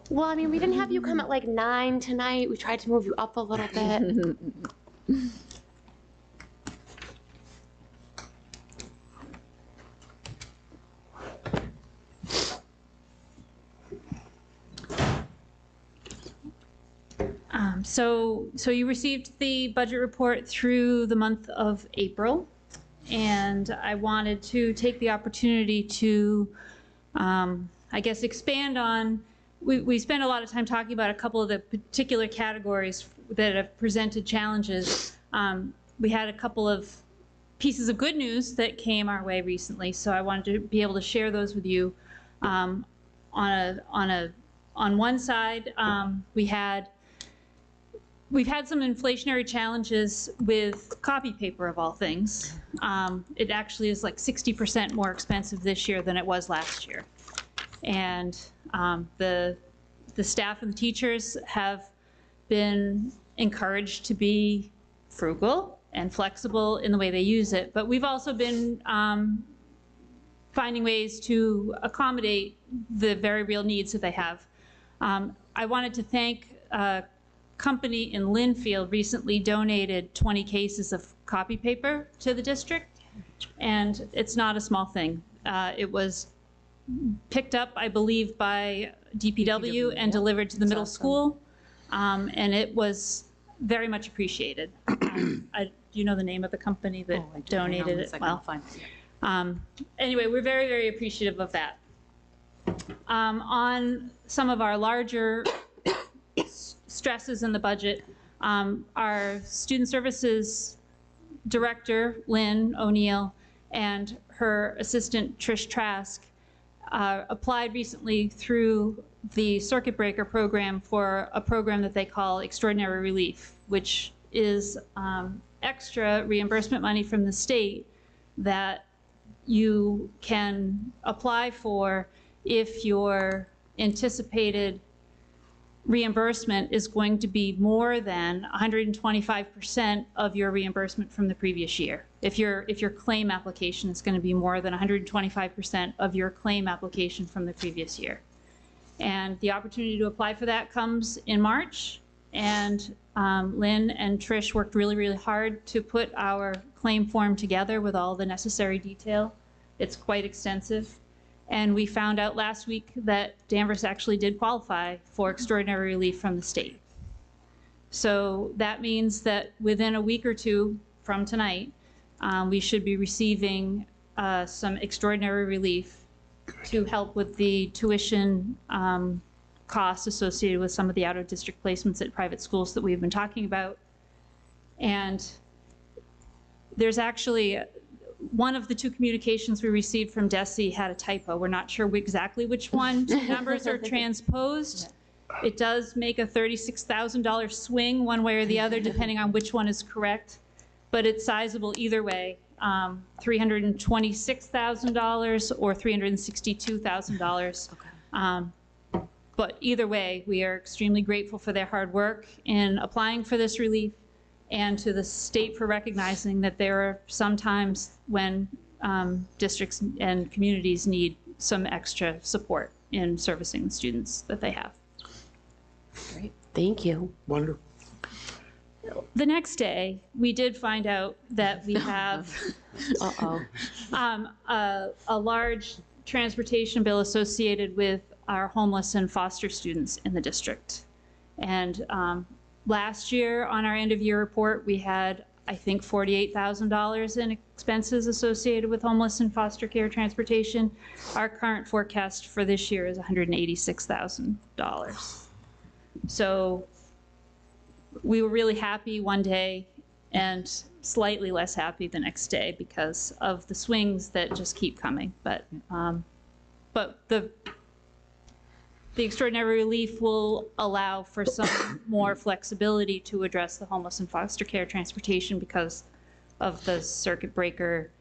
Well, I mean, we didn't have you come at like 9 tonight. We tried to move you up a little bit. So you received the budget report through the month of April, and I wanted to take the opportunity to, I guess, expand on, we spent a lot of time talking about a couple of the particular categories that have presented challenges. We had a couple of pieces of good news that came our way recently, so I wanted to be able to share those with you. On one side, we've had some inflationary challenges with copy paper, of all things. It actually is like 60% more expensive this year than it was last year. And the staff and the teachers have been encouraged to be frugal and flexible in the way they use it. But we've also been finding ways to accommodate the very real needs that they have. I wanted to thank a company in Linfield recently donated 20 cases of copy paper to the district, and it's not a small thing. It was picked up, I believe, by DPW and delivered to the middle school. And it was very much appreciated. Do you know the name of the company that donated it? Well, anyway, we're very, very appreciative of that. On some of our larger stresses in the budget, our student services director, Lynn O'Neill, and her assistant, Trish Trask, applied recently through the circuit breaker program for a program that they call Extraordinary Relief, which is extra reimbursement money from the state that you can apply for if your anticipated reimbursement is going to be more than 125% of your reimbursement from the previous year. If your claim application is going to be more than 125% of your claim application from the previous year. And the opportunity to apply for that comes in March, and Lynn and Trish worked really, really hard to put our claim form together with all the necessary detail. It's quite extensive. And we found out last week that Danvers actually did qualify for extraordinary relief from the state. So that means that within a week or two from tonight, we should be receiving some extraordinary relief to help with the tuition costs associated with some of the out-of-district placements at private schools that we've been talking about. And there's actually one of the two communications we received from DESE had a typo. We're not sure exactly which one. Two numbers are transposed. It does make a $36,000 swing one way or the other, depending on which one is correct, but it's sizable either way, $326,000 or $362,000. But either way, we are extremely grateful for their hard work in applying for this relief, and to the state for recognizing that there are some times when districts and communities need some extra support in servicing the students that they have. Great, thank you. Wonderful. The next day, we did find out that we have a large transportation bill associated with our homeless and foster students in the district. And last year, on our end-of-year report, we had, I think, $48,000 in expenses associated with homeless and foster care transportation. Our current forecast for this year is $186,000. So we were really happy one day and slightly less happy the next day because of the swings that just keep coming. But the extraordinary relief will allow for some more flexibility to address the homeless and foster care transportation because of the circuit breaker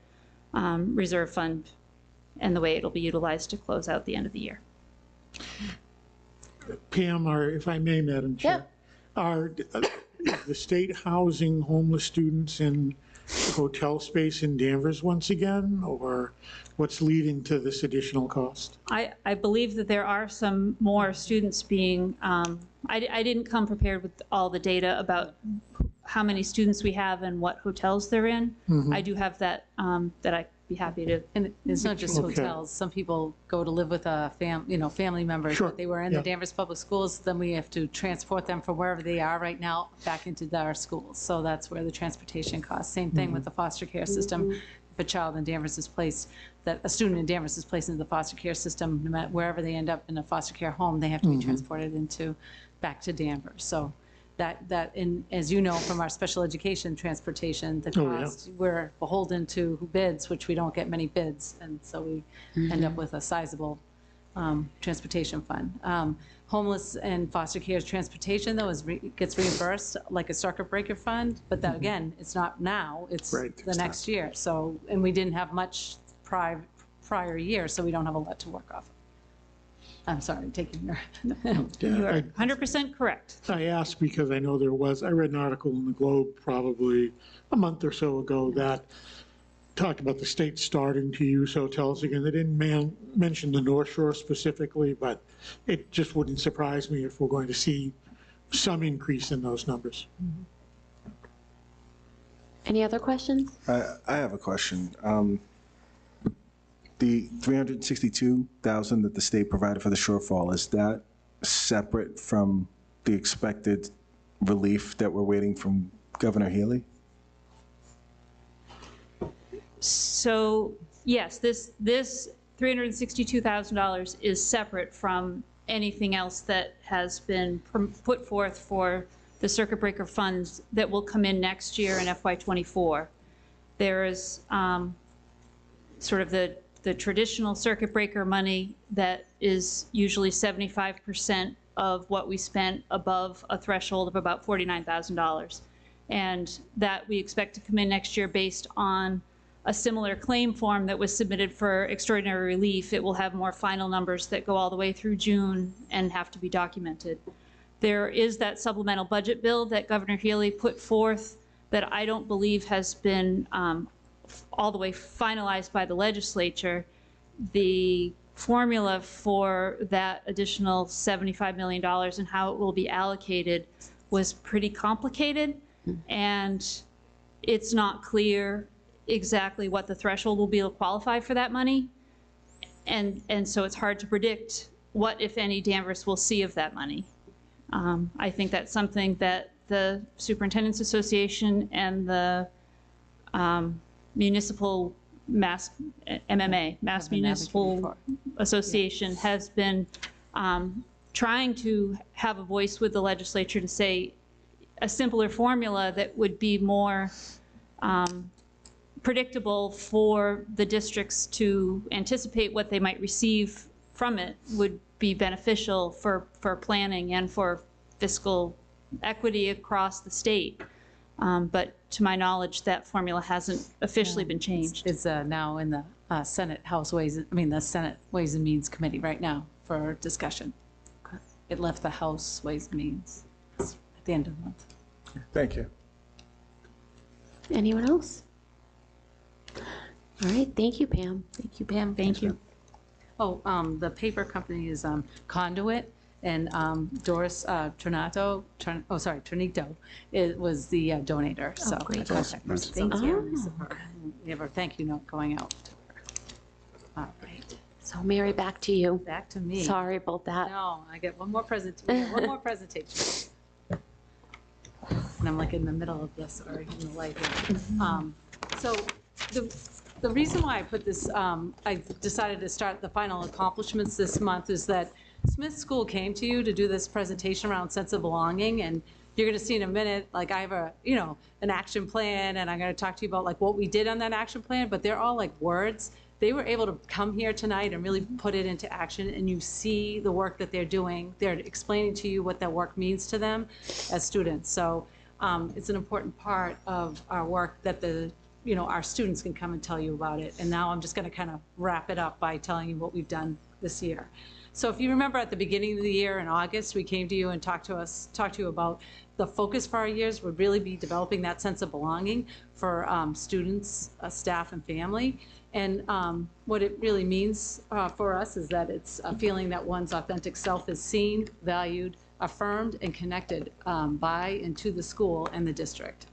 reserve fund and the way it'll be utilized to close out the end of the year. Pam, or if I may, Madam Chair, are the state housing homeless students in hotel space in Danvers once again, or what's leading to this additional cost? I believe that there are some more students being, I didn't come prepared with all the data about how many students we have and what hotels they're in. I do have that, that I'd be happy to. And it's not just hotels. Some people go to live with a family members. Sure. But they were in the Danvers Public Schools, then we have to transport them from wherever they are right now back into our schools. So that's where the transportation costs. Same thing with the foster care system. If a child in Danvers is placed, that a student in Danvers is placed into the foster care system, no matter wherever they end up in a foster care home, they have to be transported back to Danvers. So as you know from our special education transportation, the cost, we're beholden to bids, which we don't get many bids, and so we end up with a sizable transportation fund. Homeless and foster care transportation, though, gets reimbursed like a circuit breaker fund, but that, again, it's not now, it's the next year. So, and we didn't have much prior year, so we don't have a lot to work off of. I'm sorry, taking your, you are 100% correct. I asked because I know I read an article in the Globe probably a month or so ago that talked about the state starting to use hotels again. They didn't mention the North Shore specifically, but it just wouldn't surprise me if we're going to see some increase in those numbers. Any other questions? I have a question. The $362,000 that the state provided for the shortfall, is that separate from the expected relief that we're waiting from Governor Healy? So, yes, this $362,000 is separate from anything else that has been put forth for the circuit breaker funds that will come in next year in FY24. There is sort of the traditional circuit breaker money that is usually 75% of what we spent above a threshold of about $49,000. And that we expect to come in next year based on a similar claim form that was submitted for extraordinary relief. It will have more final numbers that go all the way through June and have to be documented. There is that supplemental budget bill that Governor Healy put forth that I don't believe has been all the way finalized by the legislature. The formula for that additional $75 million and how it will be allocated was pretty complicated, and it's not clear exactly what the threshold will be to qualify for that money. And so it's hard to predict what, if any, Danvers will see of that money. I think that's something that the Superintendent's Association and the Municipal Mass Municipal Association has been trying to have a voice with the legislature to say a simpler formula that would be more predictable for the districts to anticipate what they might receive from it would be beneficial for planning and for fiscal equity across the state. But to my knowledge, that formula hasn't officially been changed. It's now in the Senate Senate Ways and Means Committee right now for discussion. It left the House Ways and Means at the end of the month. Thank you. Anyone else? All right, thank you, Pam. Thank you, Pam. Thank you. Oh, the paper company is Conduit, and Doris Trinito, it was the donator. So great. Thank you. We have our thank you note going out. All right. So Mary, back to you. Back to me. Sorry about that. No, I get one more presentation. One more presentation. And I'm like in the middle of this, or in the light here. So the reason why I put this, I decided to start the final accomplishments this month is that Smith School came to you to do this presentation around sense of belonging, and you're going to see in a minute, like I have an action plan, and I'm going to talk to you about like what we did on that action plan, but they're all like words. They were able to come here tonight and really put it into action, and you see the work that they're doing. They're explaining to you what that work means to them as students. So it's an important part of our work that our students can come and tell you about it. And now I'm just going to kind of wrap it up by telling you what we've done this year. So if you remember at the beginning of the year in August, we came to you and talked to you about the focus for our years would really be developing that sense of belonging for students, staff, and family. And what it really means for us is that it's a feeling that one's authentic self is seen, valued, affirmed, and connected by and to the school and the district.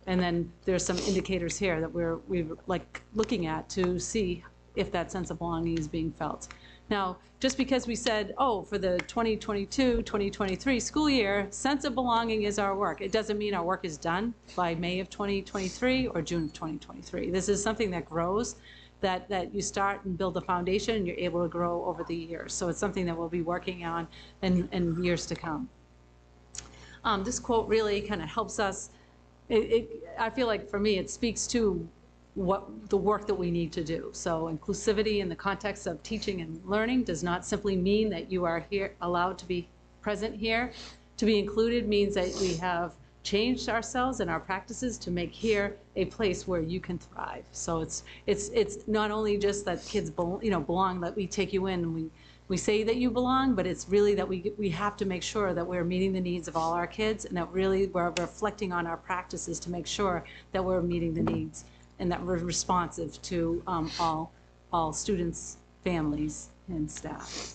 And then there's some indicators here that we're like looking at to see if that sense of belonging is being felt. Now, just because we said, oh, for the 2022-2023 school year, sense of belonging is our work. It doesn't mean our work is done by May of 2023 or June of 2023. This is something that grows, that you start and build the foundation and you're able to grow over the years. So it's something that we'll be working on in years to come. This quote really kind of helps us. I feel like for me, it speaks to what the work that we need to do. So inclusivity in the context of teaching and learning does not simply mean that you are here allowed to be present here. To be included means that we have changed ourselves and our practices to make here a place where you can thrive. So it's not only just that kids belong, that we take you in and we say that you belong, but it's really that we have to make sure that we're meeting the needs of all our kids, and that really we're reflecting on our practices to make sure that we're meeting the needs and that we're responsive to all students, families, and staff.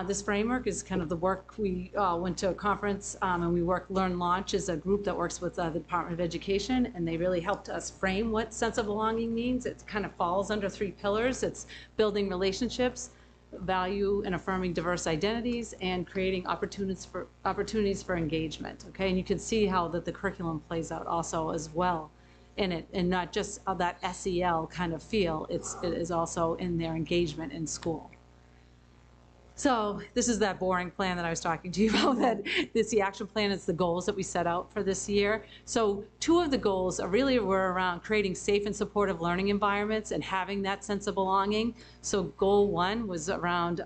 This framework is kind of the work, we went to a conference and we worked, Learn Launch is a group that works with the Department of Education, and they really helped us frame what sense of belonging means. It kind of falls under 3 pillars. It's building relationships, value and affirming diverse identities, and creating opportunities for engagement, okay? And you can see how the curriculum plays out also as well in it, and not just that SEL kind of feel, it is also in their engagement in school. So this is that boring plan that I was talking to you about, that this, the action plan is the goals that we set out for this year. So 2 of the goals are really were around creating safe and supportive learning environments and having that sense of belonging. So goal 1 was around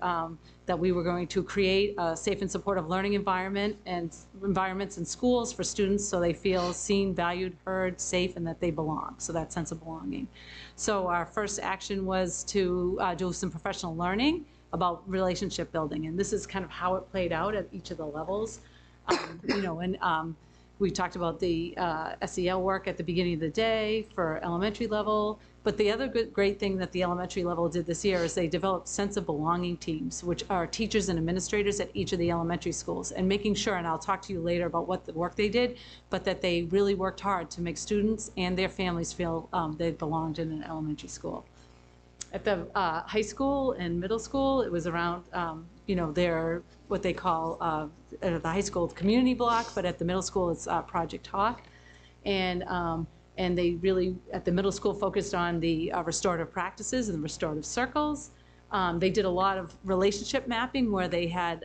that we were going to create a safe and supportive learning environment and environments in schools for students so they feel seen, valued, heard, safe, and that they belong. So that sense of belonging. So our first action was to do some professional learning about relationship building, and this is kind of how it played out at each of the levels. You know, and we talked about the SEL work at the beginning of the day for elementary level, but the other great thing that the elementary level did this year is they developed sense of belonging teams, which are teachers and administrators at each of the elementary schools, and making sure, and I'll talk to you later about what the work they did, but that they really worked hard to make students and their families feel they belonged in an elementary school. At the high school and middle school, it was around, you know, their, what they call, at the high school, the community block, but at the middle school, it's Project Talk. And they really, at the middle school, focused on the restorative practices and the restorative circles. They did a lot of relationship mapping where they had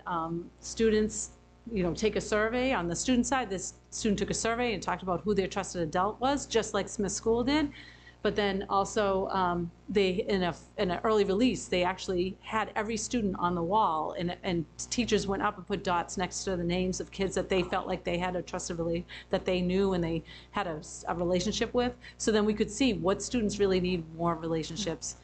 students, you know, take a survey. On the student side, this student took a survey and talked about who their trusted adult was, just like Smith School did. But then also, they, in an early release, they actually had every student on the wall, and teachers went up and put dots next to the names of kids that they felt like they had a trusted that they knew and they had a relationship with. So then we could see what students really need more relationships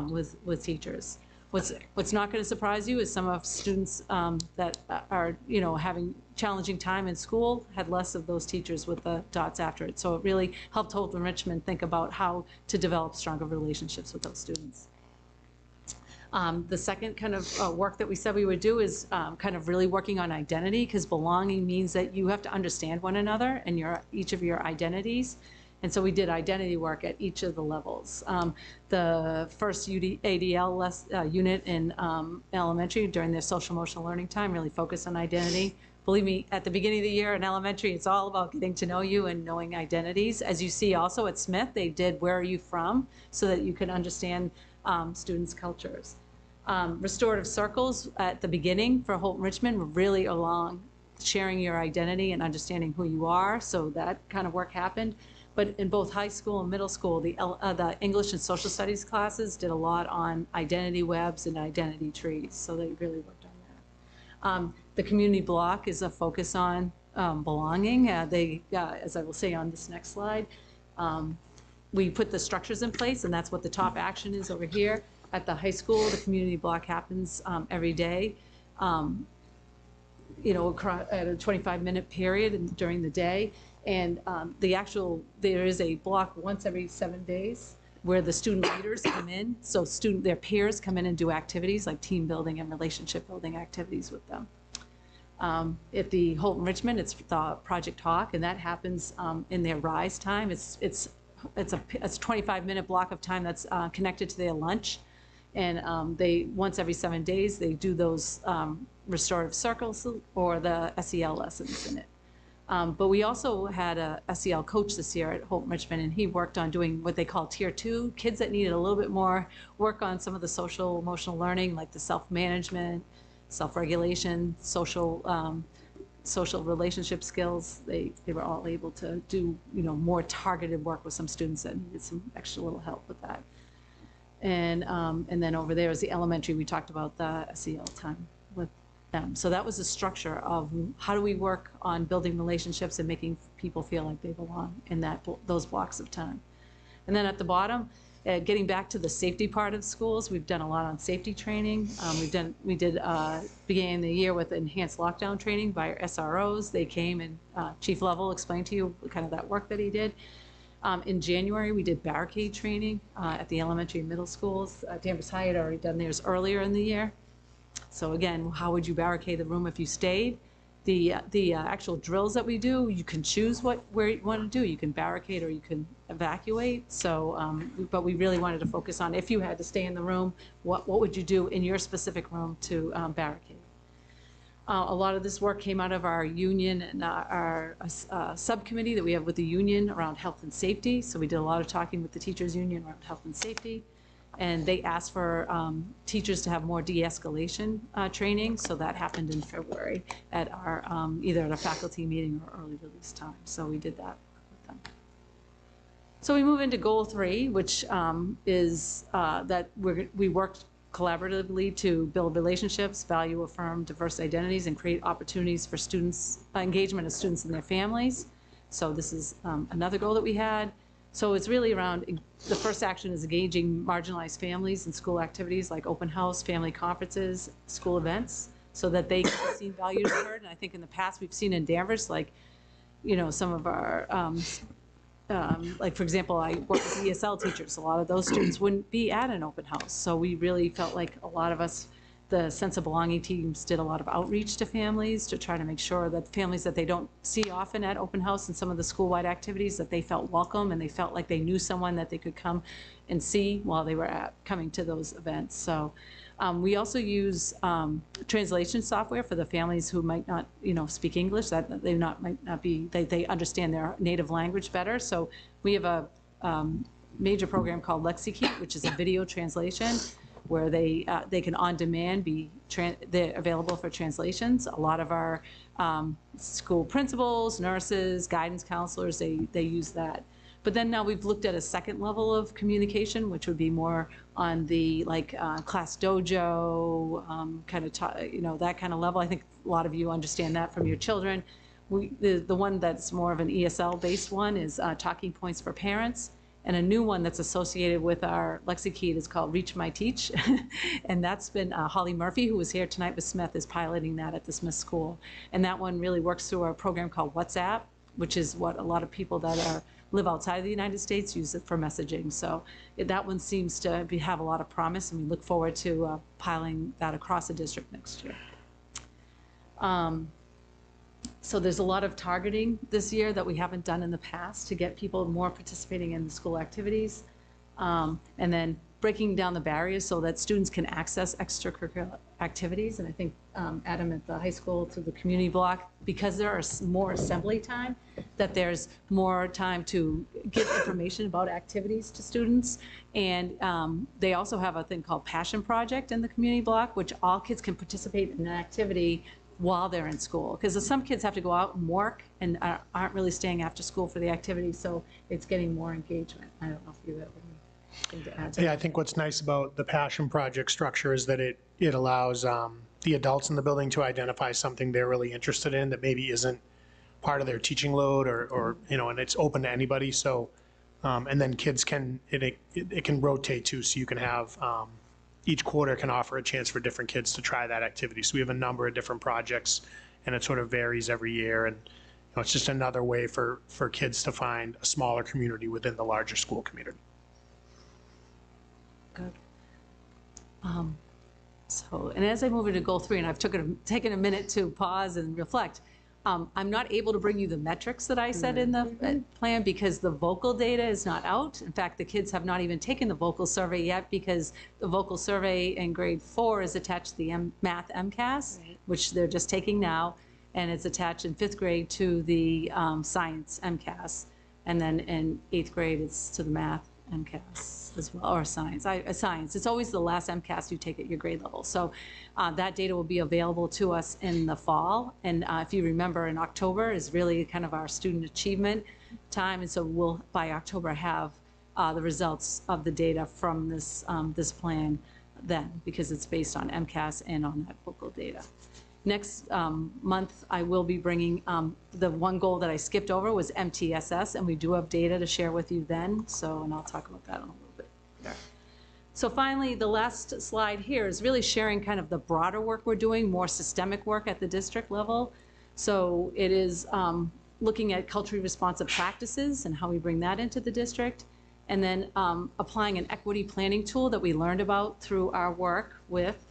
with teachers. What's not going to surprise you is some of students that are, you know, having challenging time in school had less of those teachers with the dots after it. So it really helped Hope Enrichment think about how to develop stronger relationships with those students. The second kind of work that we said we would do is kind of really working on identity, because belonging means that you have to understand one another and each of your identities. And so we did identity work at each of the levels. The first ADL unit in elementary during their social emotional learning time really focused on identity. Believe me, at the beginning of the year in elementary, it's all about getting to know you and knowing identities. As you see also at Smith, they did where are you from, so that you can understand students' cultures. Restorative circles at the beginning for Holt Richmond were really along sharing your identity and understanding who you are, so that kind of work happened. But in both high school and middle school, the English and social studies classes did a lot on identity webs and identity trees, so they really worked on that. The community block is a focus on belonging. As I will say on this next slide, we put the structures in place, and that's what the top action is over here. At the high school, the community block happens every day, you know, at a 25-minute period during the day. And there is a block once every 7 days where the student leaders come in. So their peers come in and do activities like team building and relationship building activities with them. At the Holt Enrichment, it's the Project Talk, and that happens in their rise time. It's a 25-minute block of time that's connected to their lunch. And they, once every 7 days, they do those restorative circles or the SEL lessons in it. But we also had a SEL coach this year at Holt Richmond, and he worked on doing what they call Tier 2, kids that needed a little bit more work on some of the social emotional learning, like the self-management, self-regulation, social relationship skills. They were all able to do, you know, more targeted work with some students that needed some extra little help with that. And then over there is the elementary. We talked about the SEL time with them. So that was the structure of how do we work on building relationships and making people feel like they belong in those blocks of time. And then at the bottom, getting back to the safety part of schools, we've done a lot on safety training. We did beginning the year with enhanced lockdown training by our SROs. They came and Chief Lovell explained to you kind of that work that he did. In January, we did barricade training at the elementary and middle schools. Danvers High had already done theirs earlier in the year. So again, how would you barricade the room if you stayed? The actual drills that we do, you can choose where you want to do. You can barricade or you can evacuate. So, but we really wanted to focus on if you had to stay in the room, what would you do in your specific room to barricade? A lot of this work came out of our union and our subcommittee that we have with the union around health and safety. So we did a lot of talking with the teachers union around health and safety. And they asked for teachers to have more de-escalation training. So that happened in February at our, either at a faculty meeting or early release time. So we did that with them. So we move into goal 3, which is that we worked collaboratively to build relationships, value, affirm diverse identities, and create opportunities for students, engagement of students and their families. So this is another goal that we had. So it's really around, the first action is engaging marginalized families in school activities like open house, family conferences, school events, so that they can be seen, valued, and heard. And I think in the past we've seen in Danvers, like, you know, some of our, like for example, I work with ESL teachers. A lot of those students wouldn't be at an open house. So we really felt like a lot of us, the sense of belonging teams, did a lot of outreach to families to try to make sure that families that they don't see often at open house and some of the school-wide activities, that they felt welcome and they felt like they knew someone that they could come and see while they were coming to those events. So we also use translation software for the families who might not, you know, speak English, that they might not be, they understand their native language better. So we have a major program called LexiKeep, which is a video translation, where they can on demand they're available for translations. A lot of our school principals, nurses, guidance counselors, they use that. But then now we've looked at a second level of communication, which would be more on the class dojo, kind of, you know, that kind of level. I think a lot of you understand that from your children. The one that's more of an ESL based one is Talking Points for Parents. And a new one that's associated with our LexiKey is called Reach My Teach. And that's been Holly Murphy, who was here tonight with Smith, is piloting that at the Smith School. And that one really works through our program called WhatsApp, which is what a lot of people that live outside of the United States use it for messaging. So that one seems to have a lot of promise, and we look forward to piloting that across the district next year. So there's a lot of targeting this year that we haven't done in the past to get people more participating in the school activities. And then breaking down the barriers so that students can access extracurricular activities. And I think Adam at the high school through the community block, because there is more assembly time, that there's more time to give information about activities to students. And they also have a thing called Passion Project in the community block, which all kids can participate in an activity while they're in school, because some kids have to go out and work and aren't really staying after school for the activity, so it's getting more engagement. I don't know if you have anything to add to that. Yeah, I think what's nice about the Passion Project structure is that it allows the adults in the building to identify something they're really interested in that maybe isn't part of their teaching load, or you know, and it's open to anybody. So, and then kids can, it can rotate too, so you can have each quarter can offer a chance for different kids to try that activity. So we have a number of different projects, and it sort of varies every year. And you know, it's just another way for kids to find a smaller community within the larger school community. Good. So, and as I move into goal 3, and I've taken a minute to pause and reflect, I'm not able to bring you the metrics that I said in the plan because the vocal data is not out. In fact, the kids have not even taken the vocal survey yet because the vocal survey in grade 4 is attached to the math MCAS, which they're just taking now, and it's attached in 5th grade to the science MCAS, and then in 8th grade it's to the math MCAS as well, or science. Science. It's always the last MCAS you take at your grade level. So that data will be available to us in the fall. And if you remember, in October is really kind of our student achievement time. And so we'll, by October, have the results of the data from this, this plan then, because it's based on MCAS and on that vocal data. Next month, I will be bringing, the one goal that I skipped over was MTSS, and we do have data to share with you then. So, and I'll talk about that in a little bit later. So finally, the last slide here is really sharing kind of the broader work we're doing, more systemic work at the district level. So it is looking at culturally responsive practices and how we bring that into the district, and then applying an equity planning tool that we learned about through our work with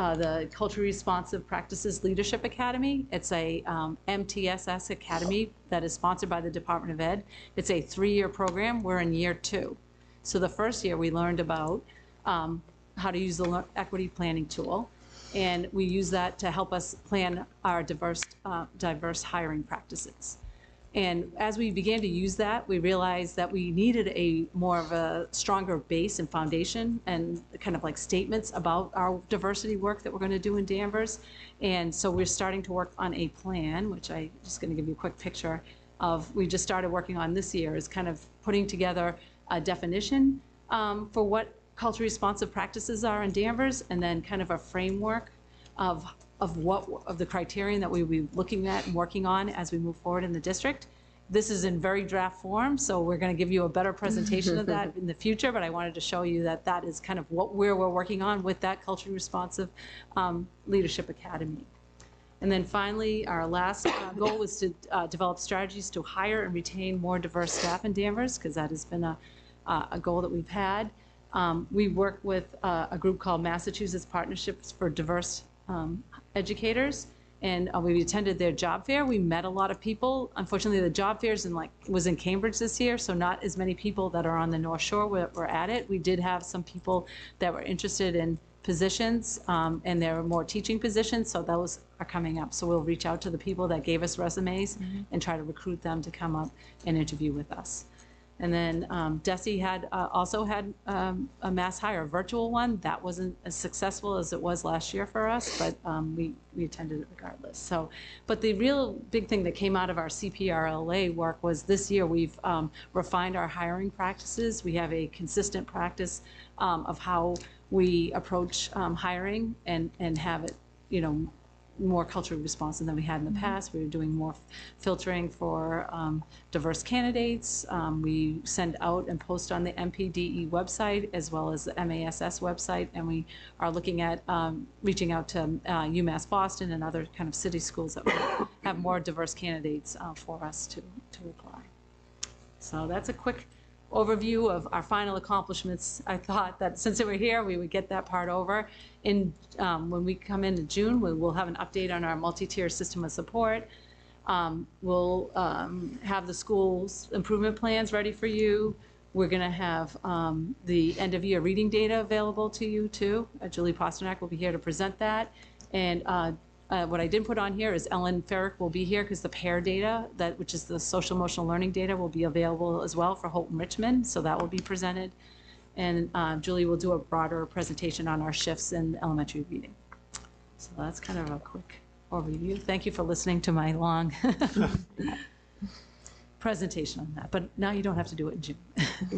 the Culturally Responsive Practices Leadership Academy. It's a MTSS academy that is sponsored by the Department of Ed. It's a 3-year program. We're in year 2. So the first year we learned about how to use the equity planning tool, and we use that to help us plan our diverse hiring practices. And as we began to use that, we realized that we needed a more of a stronger base and foundation and kind of like statements about our diversity work that we're going to do in Danvers. And so we're starting to work on a plan, which I'm just going to give you a quick picture of. We just started working on this year, is kind of putting together a definition for what culturally responsive practices are in Danvers, and then kind of a framework of the criterion that we will be looking at and working on as we move forward in the district. This is in very draft form, so we're going to give you a better presentation of that in the future, but I wanted to show you that that is kind of where we're working on with that culturally responsive leadership academy. And then finally, our last goal was to develop strategies to hire and retain more diverse staff in Danvers, because that has been a goal that we've had. We work with a group called Massachusetts Partnerships for Diverse Educators, and we attended their job fair. We met a lot of people. Unfortunately, the job fair was in Cambridge this year, so not as many people that are on the North Shore were at it. We did have some people that were interested in positions, and there were more teaching positions, so those are coming up. So we'll reach out to the people that gave us resumes and try to recruit them to come up and interview with us. And then DESE also had a mass hire, a virtual one. That wasn't as successful as it was last year for us, but we attended it regardless. So, but the real big thing that came out of our CPRLA work was this year we've refined our hiring practices. We have a consistent practice of how we approach hiring and have it, more culturally responsive than we had in the past. We were doing more filtering for diverse candidates. We send out and post on the MPDE website as well as the MASS website, and we are looking at reaching out to UMass Boston and other kind of city schools that will have more diverse candidates for us to apply. So that's a quick overview of our final accomplishments. I thought that since they were here, we would get that part over. When we come into June, we'll have an update on our multi-tier system of support. We'll have the school's improvement plans ready for you. We're going to have the end-of-year reading data available to you, too. Julie Pasternak will be here to present that. And what I didn't put on here is Ellen Ferrick will be here because the PAIR data, which is the social emotional learning data, will be available as well for Houghton Richmond, so that will be presented. And Julie will do a broader presentation on our shifts in elementary reading. So that's kind of a quick overview. Thank you for listening to my long presentation on that, but now you don't have to do it in June.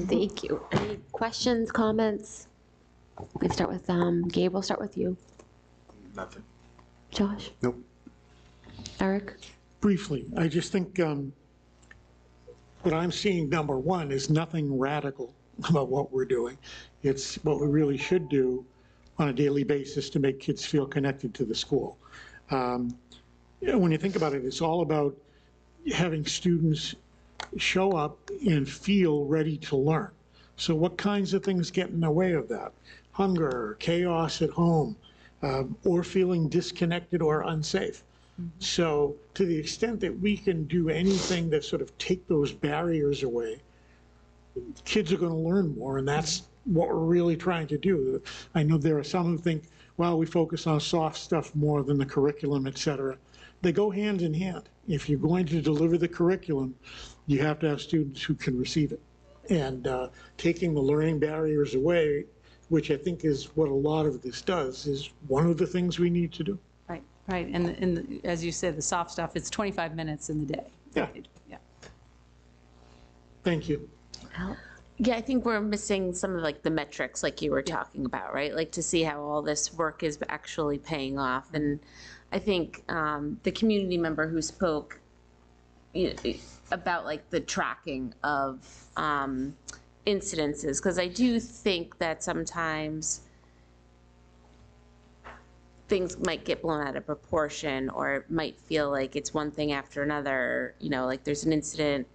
Thank you. Any questions, comments? We can start with Gabe. We'll start with you. Nothing. Josh? Nope. Eric? Briefly, I just think what I'm seeing, number one, is nothing radical about what we're doing. It's what we really should do on a daily basis to make kids feel connected to the school. When you think about it, it's all about having students show up and feel ready to learn. So what kinds of things get in the way of that? Hunger, chaos at home, or feeling disconnected or unsafe. So to the extent that we can do anything that sort of take those barriers away, kids are going to learn more, and that's what we're really trying to do. I know there are some who think, well, we focus on soft stuff more than the curriculum, et cetera. They go hand in hand. If you're going to deliver the curriculum, you have to have students who can receive it. And taking the learning barriers away, which I think is what a lot of this does, is one of the things we need to do. Right, and as you said, the soft stuff, it's 25 minutes in the day. Yeah. Thank you. Yeah, I think we're missing some of the metrics like you were talking about, right? Like to see how all this work is actually paying off. And I think the community member who spoke about the tracking of incidences, because I do think that sometimes things might get blown out of proportion, or it might feel like it's one thing after another, like there's an incident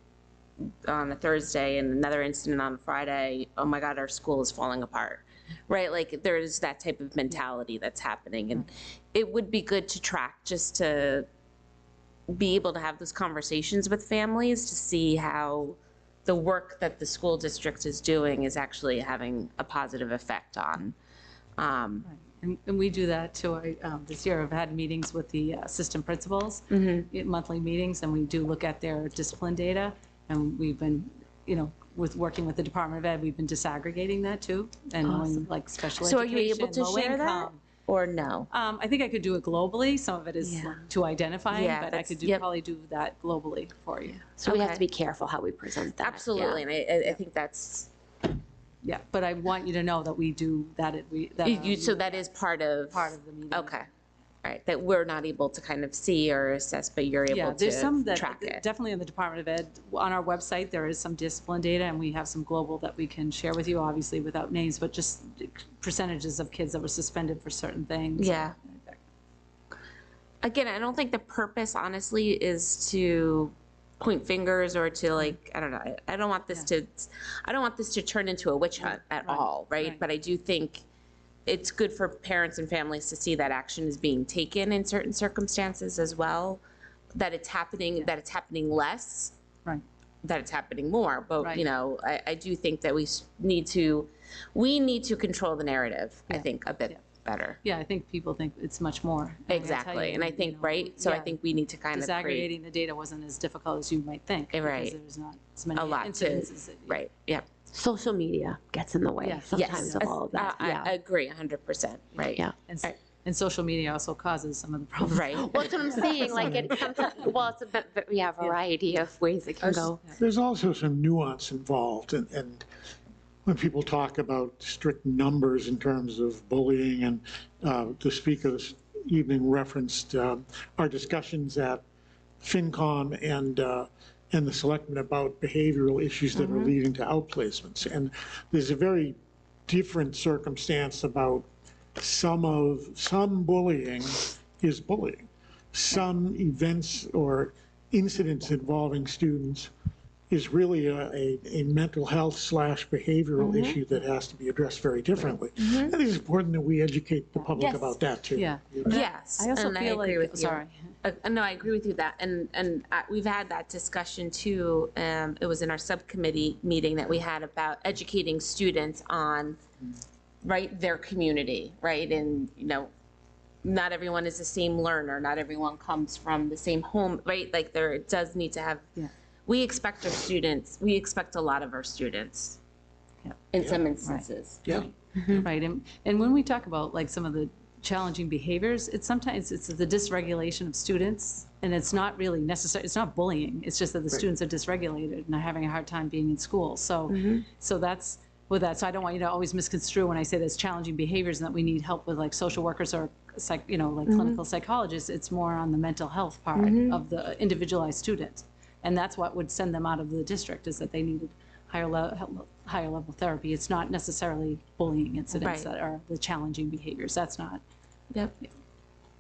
on a Thursday and another incident on a Friday, oh my God, our school is falling apart, right? Like there's that type of mentality that's happening. And it would be good to track, just to be able to have those conversations with families to see how the work that the school district is doing is actually having a positive effect on. And we do that too. This year I've had meetings with the assistant principals, monthly meetings, and we do look at their discipline data. And we've been, with working with the Department of Ed, we've been disaggregating that too, and knowing like special So education, are you able to low share that? income. Or no? I think I could do it globally. Some of it is to identifying, Yeah, but I could probably do that globally for you. So we have to be careful how we present that. Absolutely, Yeah. and I think that's. Yeah, but I want you to know that we do that. So that is part of the meeting. Okay, all right. That we're not able to kind of see or assess, but you're able Yeah, to there's some that track it. definitely in the Department of Ed. On our website, there is some discipline data, and we have some global that we can share with you, obviously without names, but just percentages of kids that were suspended for certain things. Yeah. Again, I don't think the purpose, honestly, is to point fingers or to like, I don't know. I don't want this to turn into a witch hunt at all, right? But I do think it's good for parents and families to see that action is being taken in certain circumstances as well, that it's happening, that it's happening less, right? That it's happening more. But Right. I do think that we need to control the narrative. I think a bit better. Yeah, I think people think it's much more. And I tell Exactly, you, and I think right. So I think we need to kind of disaggregating the data wasn't as difficult as you might think. Right. Because there's not as many a lot to incidences. right. Yeah. Social media gets in the way Yeah. sometimes of all of that. I agree 100%. Right. Yeah. And social media also causes some of the problems. Right. Well, that's what I'm saying. Like it sometimes, well, it's a variety of ways it can go. There's also some nuance involved, and when people talk about strict numbers in terms of bullying, and the speaker this evening referenced our discussions at FinCom and the selectmen about behavioral issues that are leading to outplacements. And there's a very different circumstance about some bullying is bullying. Some events or incidents involving students is really a mental health / behavioral issue that has to be addressed very differently. I think it's important that we educate the public about that too. Yeah. Yes. I also and feel I agree like, with sorry. you. No, I agree with you that, and we've had that discussion too. It was in our subcommittee meeting that we had about educating students on, right, their community, right, and not everyone is the same learner. Not everyone comes from the same home, right? Like it does need to have. Yeah. We expect we expect a lot of our students in some instances. Yeah. Right, and when we talk about like some of the challenging behaviors, it's sometimes it's the dysregulation of students, and it's not really necessary, it's not bullying, it's just that the students are dysregulated and are having a hard time being in school. So, so that's with that. So I don't want you to always misconstrue when I say there's challenging behaviors and that we need help with like social workers or clinical psychologists. It's more on the mental health part of the individualized student. And that's what would send them out of the district, is that they needed higher level therapy. It's not necessarily bullying incidents that are the challenging behaviors. That's not. Yep.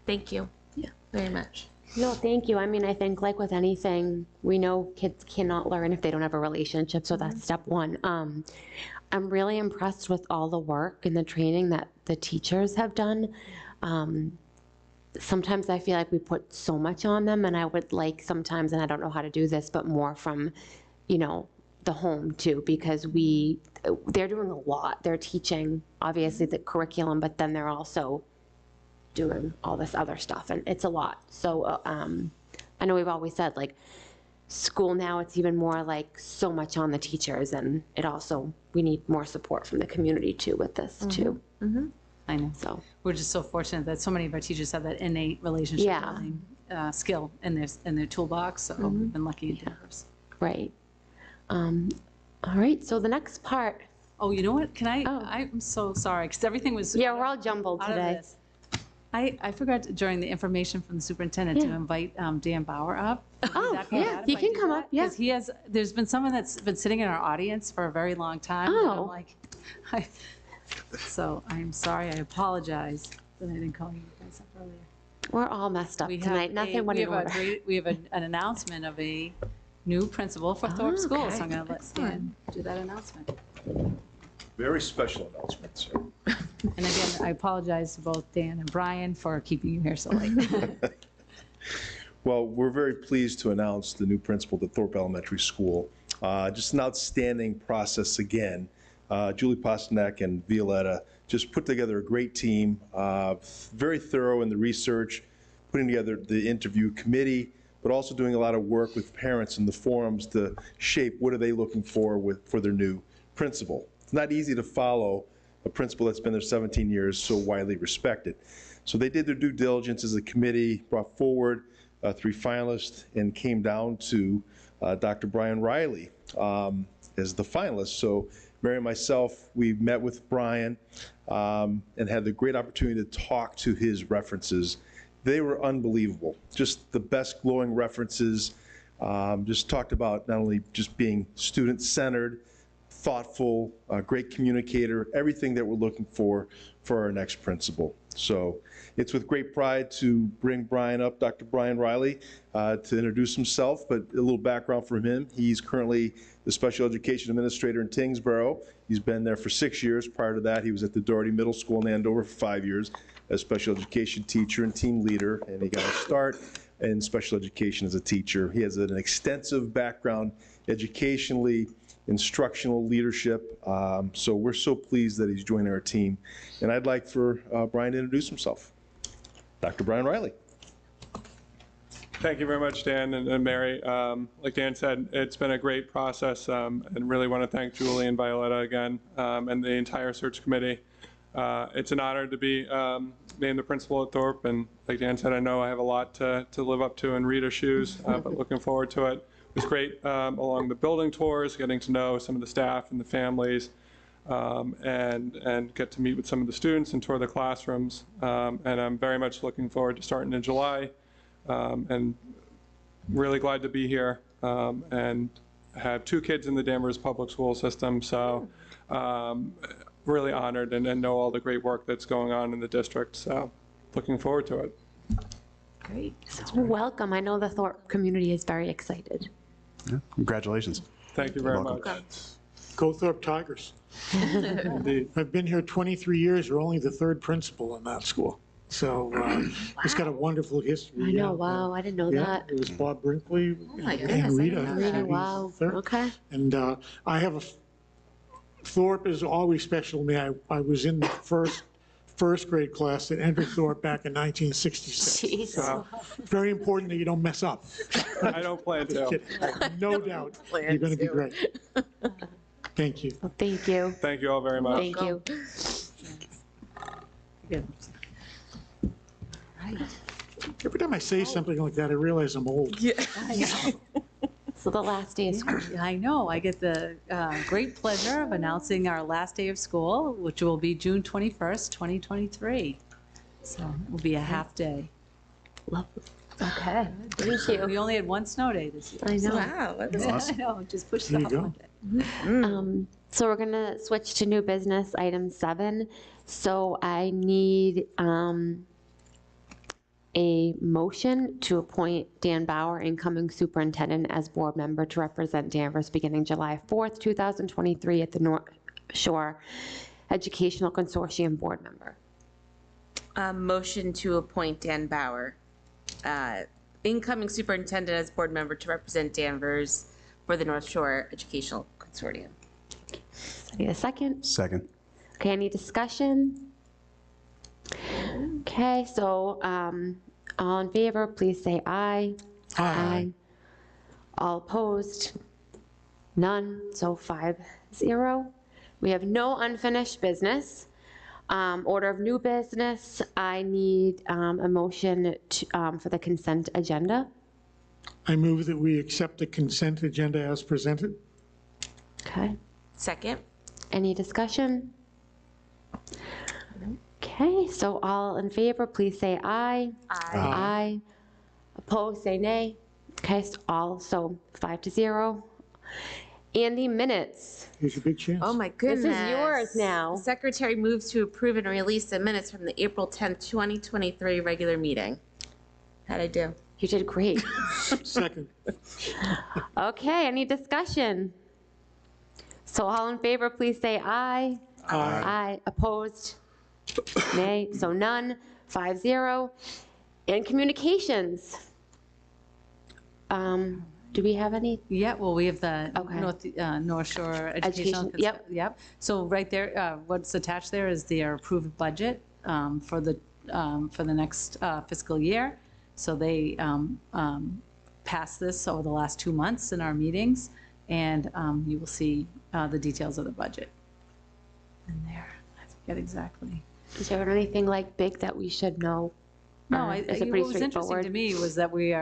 Thank you. Yeah. Very much. No, thank you. I mean, I think like with anything, we know kids cannot learn if they don't have a relationship, so that's step one. I'm really impressed with all the work and the training that the teachers have done. Sometimes I feel like we put so much on them, and I would like sometimes, and I don't know how to do this, but more from, the home too, because they're doing a lot. They're teaching, obviously, the curriculum, but then they're also doing all this other stuff, and it's a lot. So I know we've always said, like, school now, it's even more like so much on the teachers, and we need more support from the community too with this too. I know. So we're just so fortunate that so many of our teachers have that innate relationship building skill in their toolbox. So we've been lucky at Danvers. Right. All right. So the next part. Oh, you know what? Can I? I'm so sorry because everything was. Yeah, we're all jumbled out today. of this. I forgot during the information from the superintendent to invite Dan Bauer up. Oh, yeah, he can come up. Yeah, because there's been someone that's been sitting in our audience for a very long time. Oh. And I'm like, so I'm sorry. I apologize that I didn't call you guys up earlier. We're all messed up tonight. Nothing went in order. We have an announcement of a new principal for Thorpe Schools. So I'm Okay. going to let Dan do that announcement. Very special announcement, sir. And again, I apologize to both Dan and Brian for keeping you here so late. Well, we're very pleased to announce the new principal at Thorpe Elementary School. Just an outstanding process again. Julie Pasternak and Violetta just put together a great team, very thorough in the research, putting together the interview committee, but also doing a lot of work with parents in the forums to shape what are they looking for for their new principal. It's not easy to follow a principal that's been there 17 years, so widely respected. So they did their due diligence as a committee, brought forward 3 finalists, and came down to Dr. Brian Riley as the finalist. So Mary and myself, we met with Brian and had the great opportunity to talk to his references. They were unbelievable, just the best glowing references. Just talked about not only just being student-centered, thoughtful, great communicator, everything that we're looking for our next principal. So it's with great pride to bring Brian up, Dr. Brian Riley, to introduce himself, but a little background from him. He's currently the special education administrator in Tingsboro. He's been there for 6 years. Prior to that, he was at the Doherty Middle School in Andover for 5 years as special education teacher and team leader, and he got a start in special education as a teacher. He has an extensive background educationally, instructional leadership, so we're so pleased that he's joining our team. And I'd like for Brian to introduce himself. Dr. Brian Riley. Thank you very much, Dan and Mary. Like Dan said, it's been a great process, and really want to thank Julie and Violetta again, and the entire search committee. It's an honor to be named the principal at Thorpe, and like Dan said, I know I have a lot to live up to in Rita's shoes, but looking forward to it. It was great along the building tours, getting to know some of the staff and the families, and get to meet with some of the students and tour the classrooms. And I'm very much looking forward to starting in July, and really glad to be here, and have 2 kids in the Danvers public school system. So really honored and know all the great work that's going on in the district. So looking forward to it. Great. So welcome. I know the Thorpe community is very excited. Yeah, congratulations. Thank you very Welcome. much. Go Thorpe Tigers. Indeed. I've been here 23 years. You're only the 3rd principal in that school. So it's got a wonderful history. I know, wow, I didn't know Yeah, that. it was Bob Brinkley my and goodness, I Rita. didn't know that. He's Wow, the 3rd. okay. And I have Thorpe is always special to me. I was in the first grade class that entered Thorpe back in 1966. Jeez. So very important that you don't mess up. I don't plan to. No doubt, you're going to be great. Thank you. Well, thank you. Thank you all very much. Thank you. Good. Right. Every time I say something like that, I realize I'm old. Yeah. I know. So the last day of school. I know. I get the great pleasure of announcing our last day of school, which will be June 21st, 2023. So it will be a half day. Lovely. Okay, thank you. We only had 1 snow day this year. I know. Wow, that was I know, just pushed it There off you one go. day. So we're gonna switch to new business, item 7. So I need a motion to appoint Dan Bauer, incoming superintendent, as board member to represent Danvers beginning July 4th, 2023 at the North Shore Educational Consortium board member. Motion to appoint Dan Bauer, incoming superintendent as board member to represent Danvers for the North Shore Educational Consortium. I need a second. Second. Okay, any discussion? Okay, so all in favor, please say aye. Aye. All opposed? None, so 5-0. We have no unfinished business. Order of new business, I need a motion for the consent agenda. I move that we accept the consent agenda as presented. Okay, Second. any discussion? Okay, so all in favor, please say aye. Aye. Aye. Opposed, say nay. Okay, so all, so 5-0. And the minutes. Here's your big chance. Oh, my goodness. This is yours now. The secretary moves to approve and release the minutes from the April 10th, 2023 regular meeting. How'd I do? You did great. Second. Okay, any discussion? So all in favor, please say aye. Aye. Aye. Opposed? Nay. So none. 5-0. And communications. Do we have any? Yeah, well, we have the Okay. North Shore Education, Educational. yep. Yep. So right there, what's attached there is their approved budget for the next fiscal year. So they passed this over the last 2 months in our meetings, and you will see the details of the budget in there. I forget exactly. Is there anything like big that we should know? No, Or I is it think pretty what was interesting straightforward? to me was that we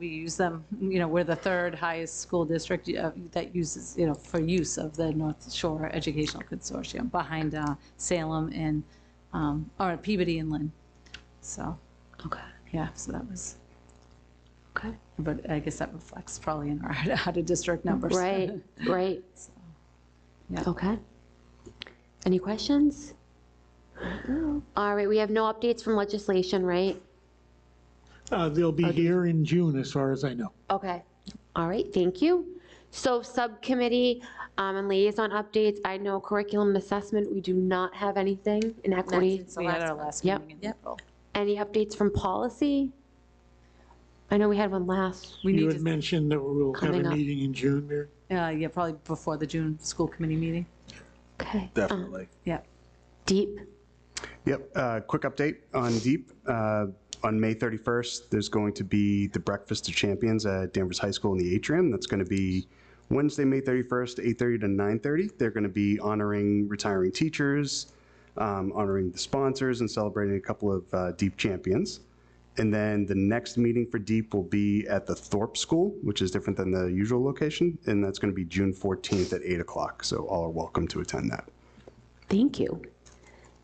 use them, we're the third highest school district that uses, for use of the North Shore Educational Consortium behind Salem and, or Peabody and Lynn. So, okay. Yeah, so that was. Okay. But I guess that reflects probably in our out-of-district numbers. Right, right. So, yeah. Okay. Any questions? All right, we have no updates from legislation, right? They'll be here in June, as far as I know. Okay. All right, thank you. So subcommittee and liaison updates, I know curriculum and assessment, we do not have anything in equity. We had our last Yep. meeting in April. Any updates from policy? I know we had one last. You had mentioned that we'll have a Coming up. meeting in June, Mary? Yeah, probably before the June school committee meeting. Okay. Definitely. Yeah. Deep. Yep, quick update on DEEP. On May 31st, there's going to be the Breakfast of Champions at Danvers High School in the atrium. That's going to be Wednesday, May 31st, 8:30 to 9:30. They're going to be honoring retiring teachers, honoring the sponsors, and celebrating a couple of DEEP champions. And then the next meeting for DEEP will be at the Thorpe School, which is different than the usual location, and that's going to be June 14th at 8 o'clock. So all are welcome to attend that. Thank you.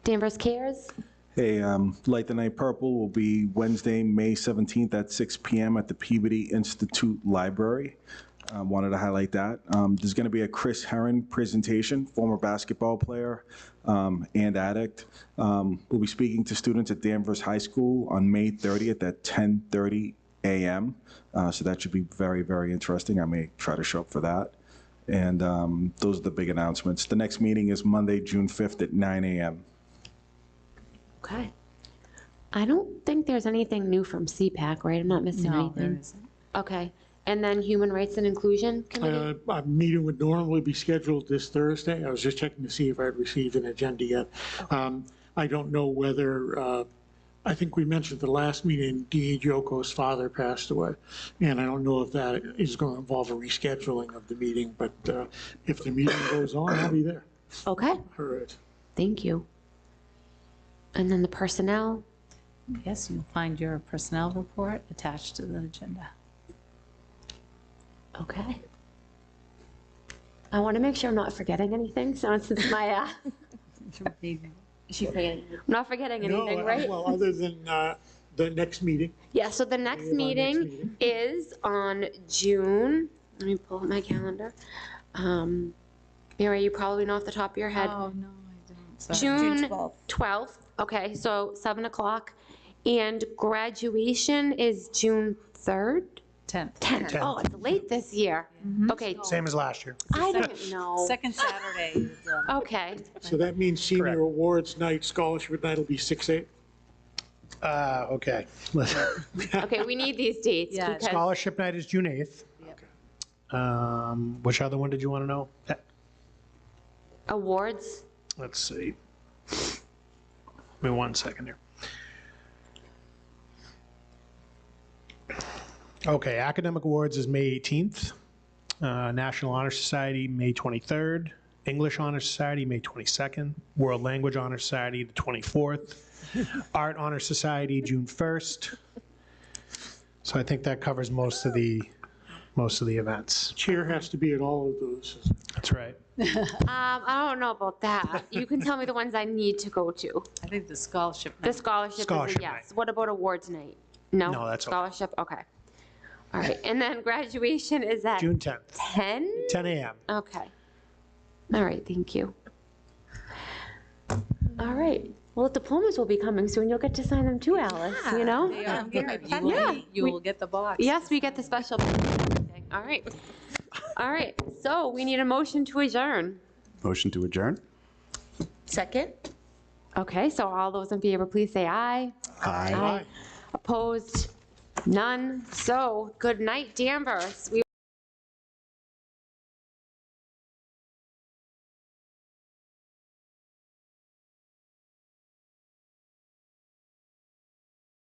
Danvers Cares? Hey, Light the Night Purple will be Wednesday, May 17th at 6 p.m. at the Peabody Institute Library. Wanted to highlight that. There's going to be a Chris Herron presentation, former basketball player and addict. We'll be speaking to students at Danvers High School on May 30th at 10:30 a.m. So that should be very, very interesting. I may try to show up for that. And those are the big announcements. The next meeting is Monday, June 5th at 9 a.m. Okay. I don't think there's anything new from CPAC, right? I'm not missing No, anything. there isn't. Okay. And then Human Rights and Inclusion Committee? A meeting would normally be scheduled this Thursday. I was just checking to see if I had received an agenda yet. I don't know whether, I think we mentioned the last meeting, D.A. Joko's father passed away. And I don't know if that is going to involve a rescheduling of the meeting, but if the meeting goes on, I'll be there. Okay. All right. Thank you. And then the personnel? Yes, you'll find your personnel report attached to the agenda. Okay. I want to make sure I'm not forgetting anything, so since my, is she forgetting? I'm not forgetting anything, No, right? well, other than the next meeting. Yeah, so the next meeting is on June, let me pull up my calendar. Mary, you probably know off the top of your head. Oh, no, I don't. Sorry. June 12th, okay, so 7 o'clock. And graduation is June 3rd? 10th. 10th. Oh, it's late this year. Okay. Same as last year. I don't know. Second Saturday. is, Okay. So that means senior awards night, scholarship night will be 6/8? Okay. Okay, we need these dates Yeah. because, Scholarship night is June 8th. Which other one did you want to know? awards, Let's see. Give me 1 second here. Okay, Academic Awards is May 18th. National Honor Society, May 23rd. English Honor Society, May 22nd. World Language Honor Society, the 24th. Art Honor Society, June 1st. So I think that covers most of the events. Chair has to be at all of those. That's right. I don't know about that. You can tell me the ones I need to go to. I think the scholarship. The scholarship is a Scholarship yes. What about awards night? No? No, that's okay. Scholarship, okay. All right, and then graduation is at June 10th, 10? 10 a.m. Okay. All right, thank you. All right, Well, diplomas will be coming soon. You'll get to sign them too, Alice, you know? You will get the box. Yes, we get the special. All right. All right, so we need a motion to adjourn. Motion to adjourn? Second? Okay, so all those in favor, please say aye. Aye. Opposed? None. So, good night, Danvers.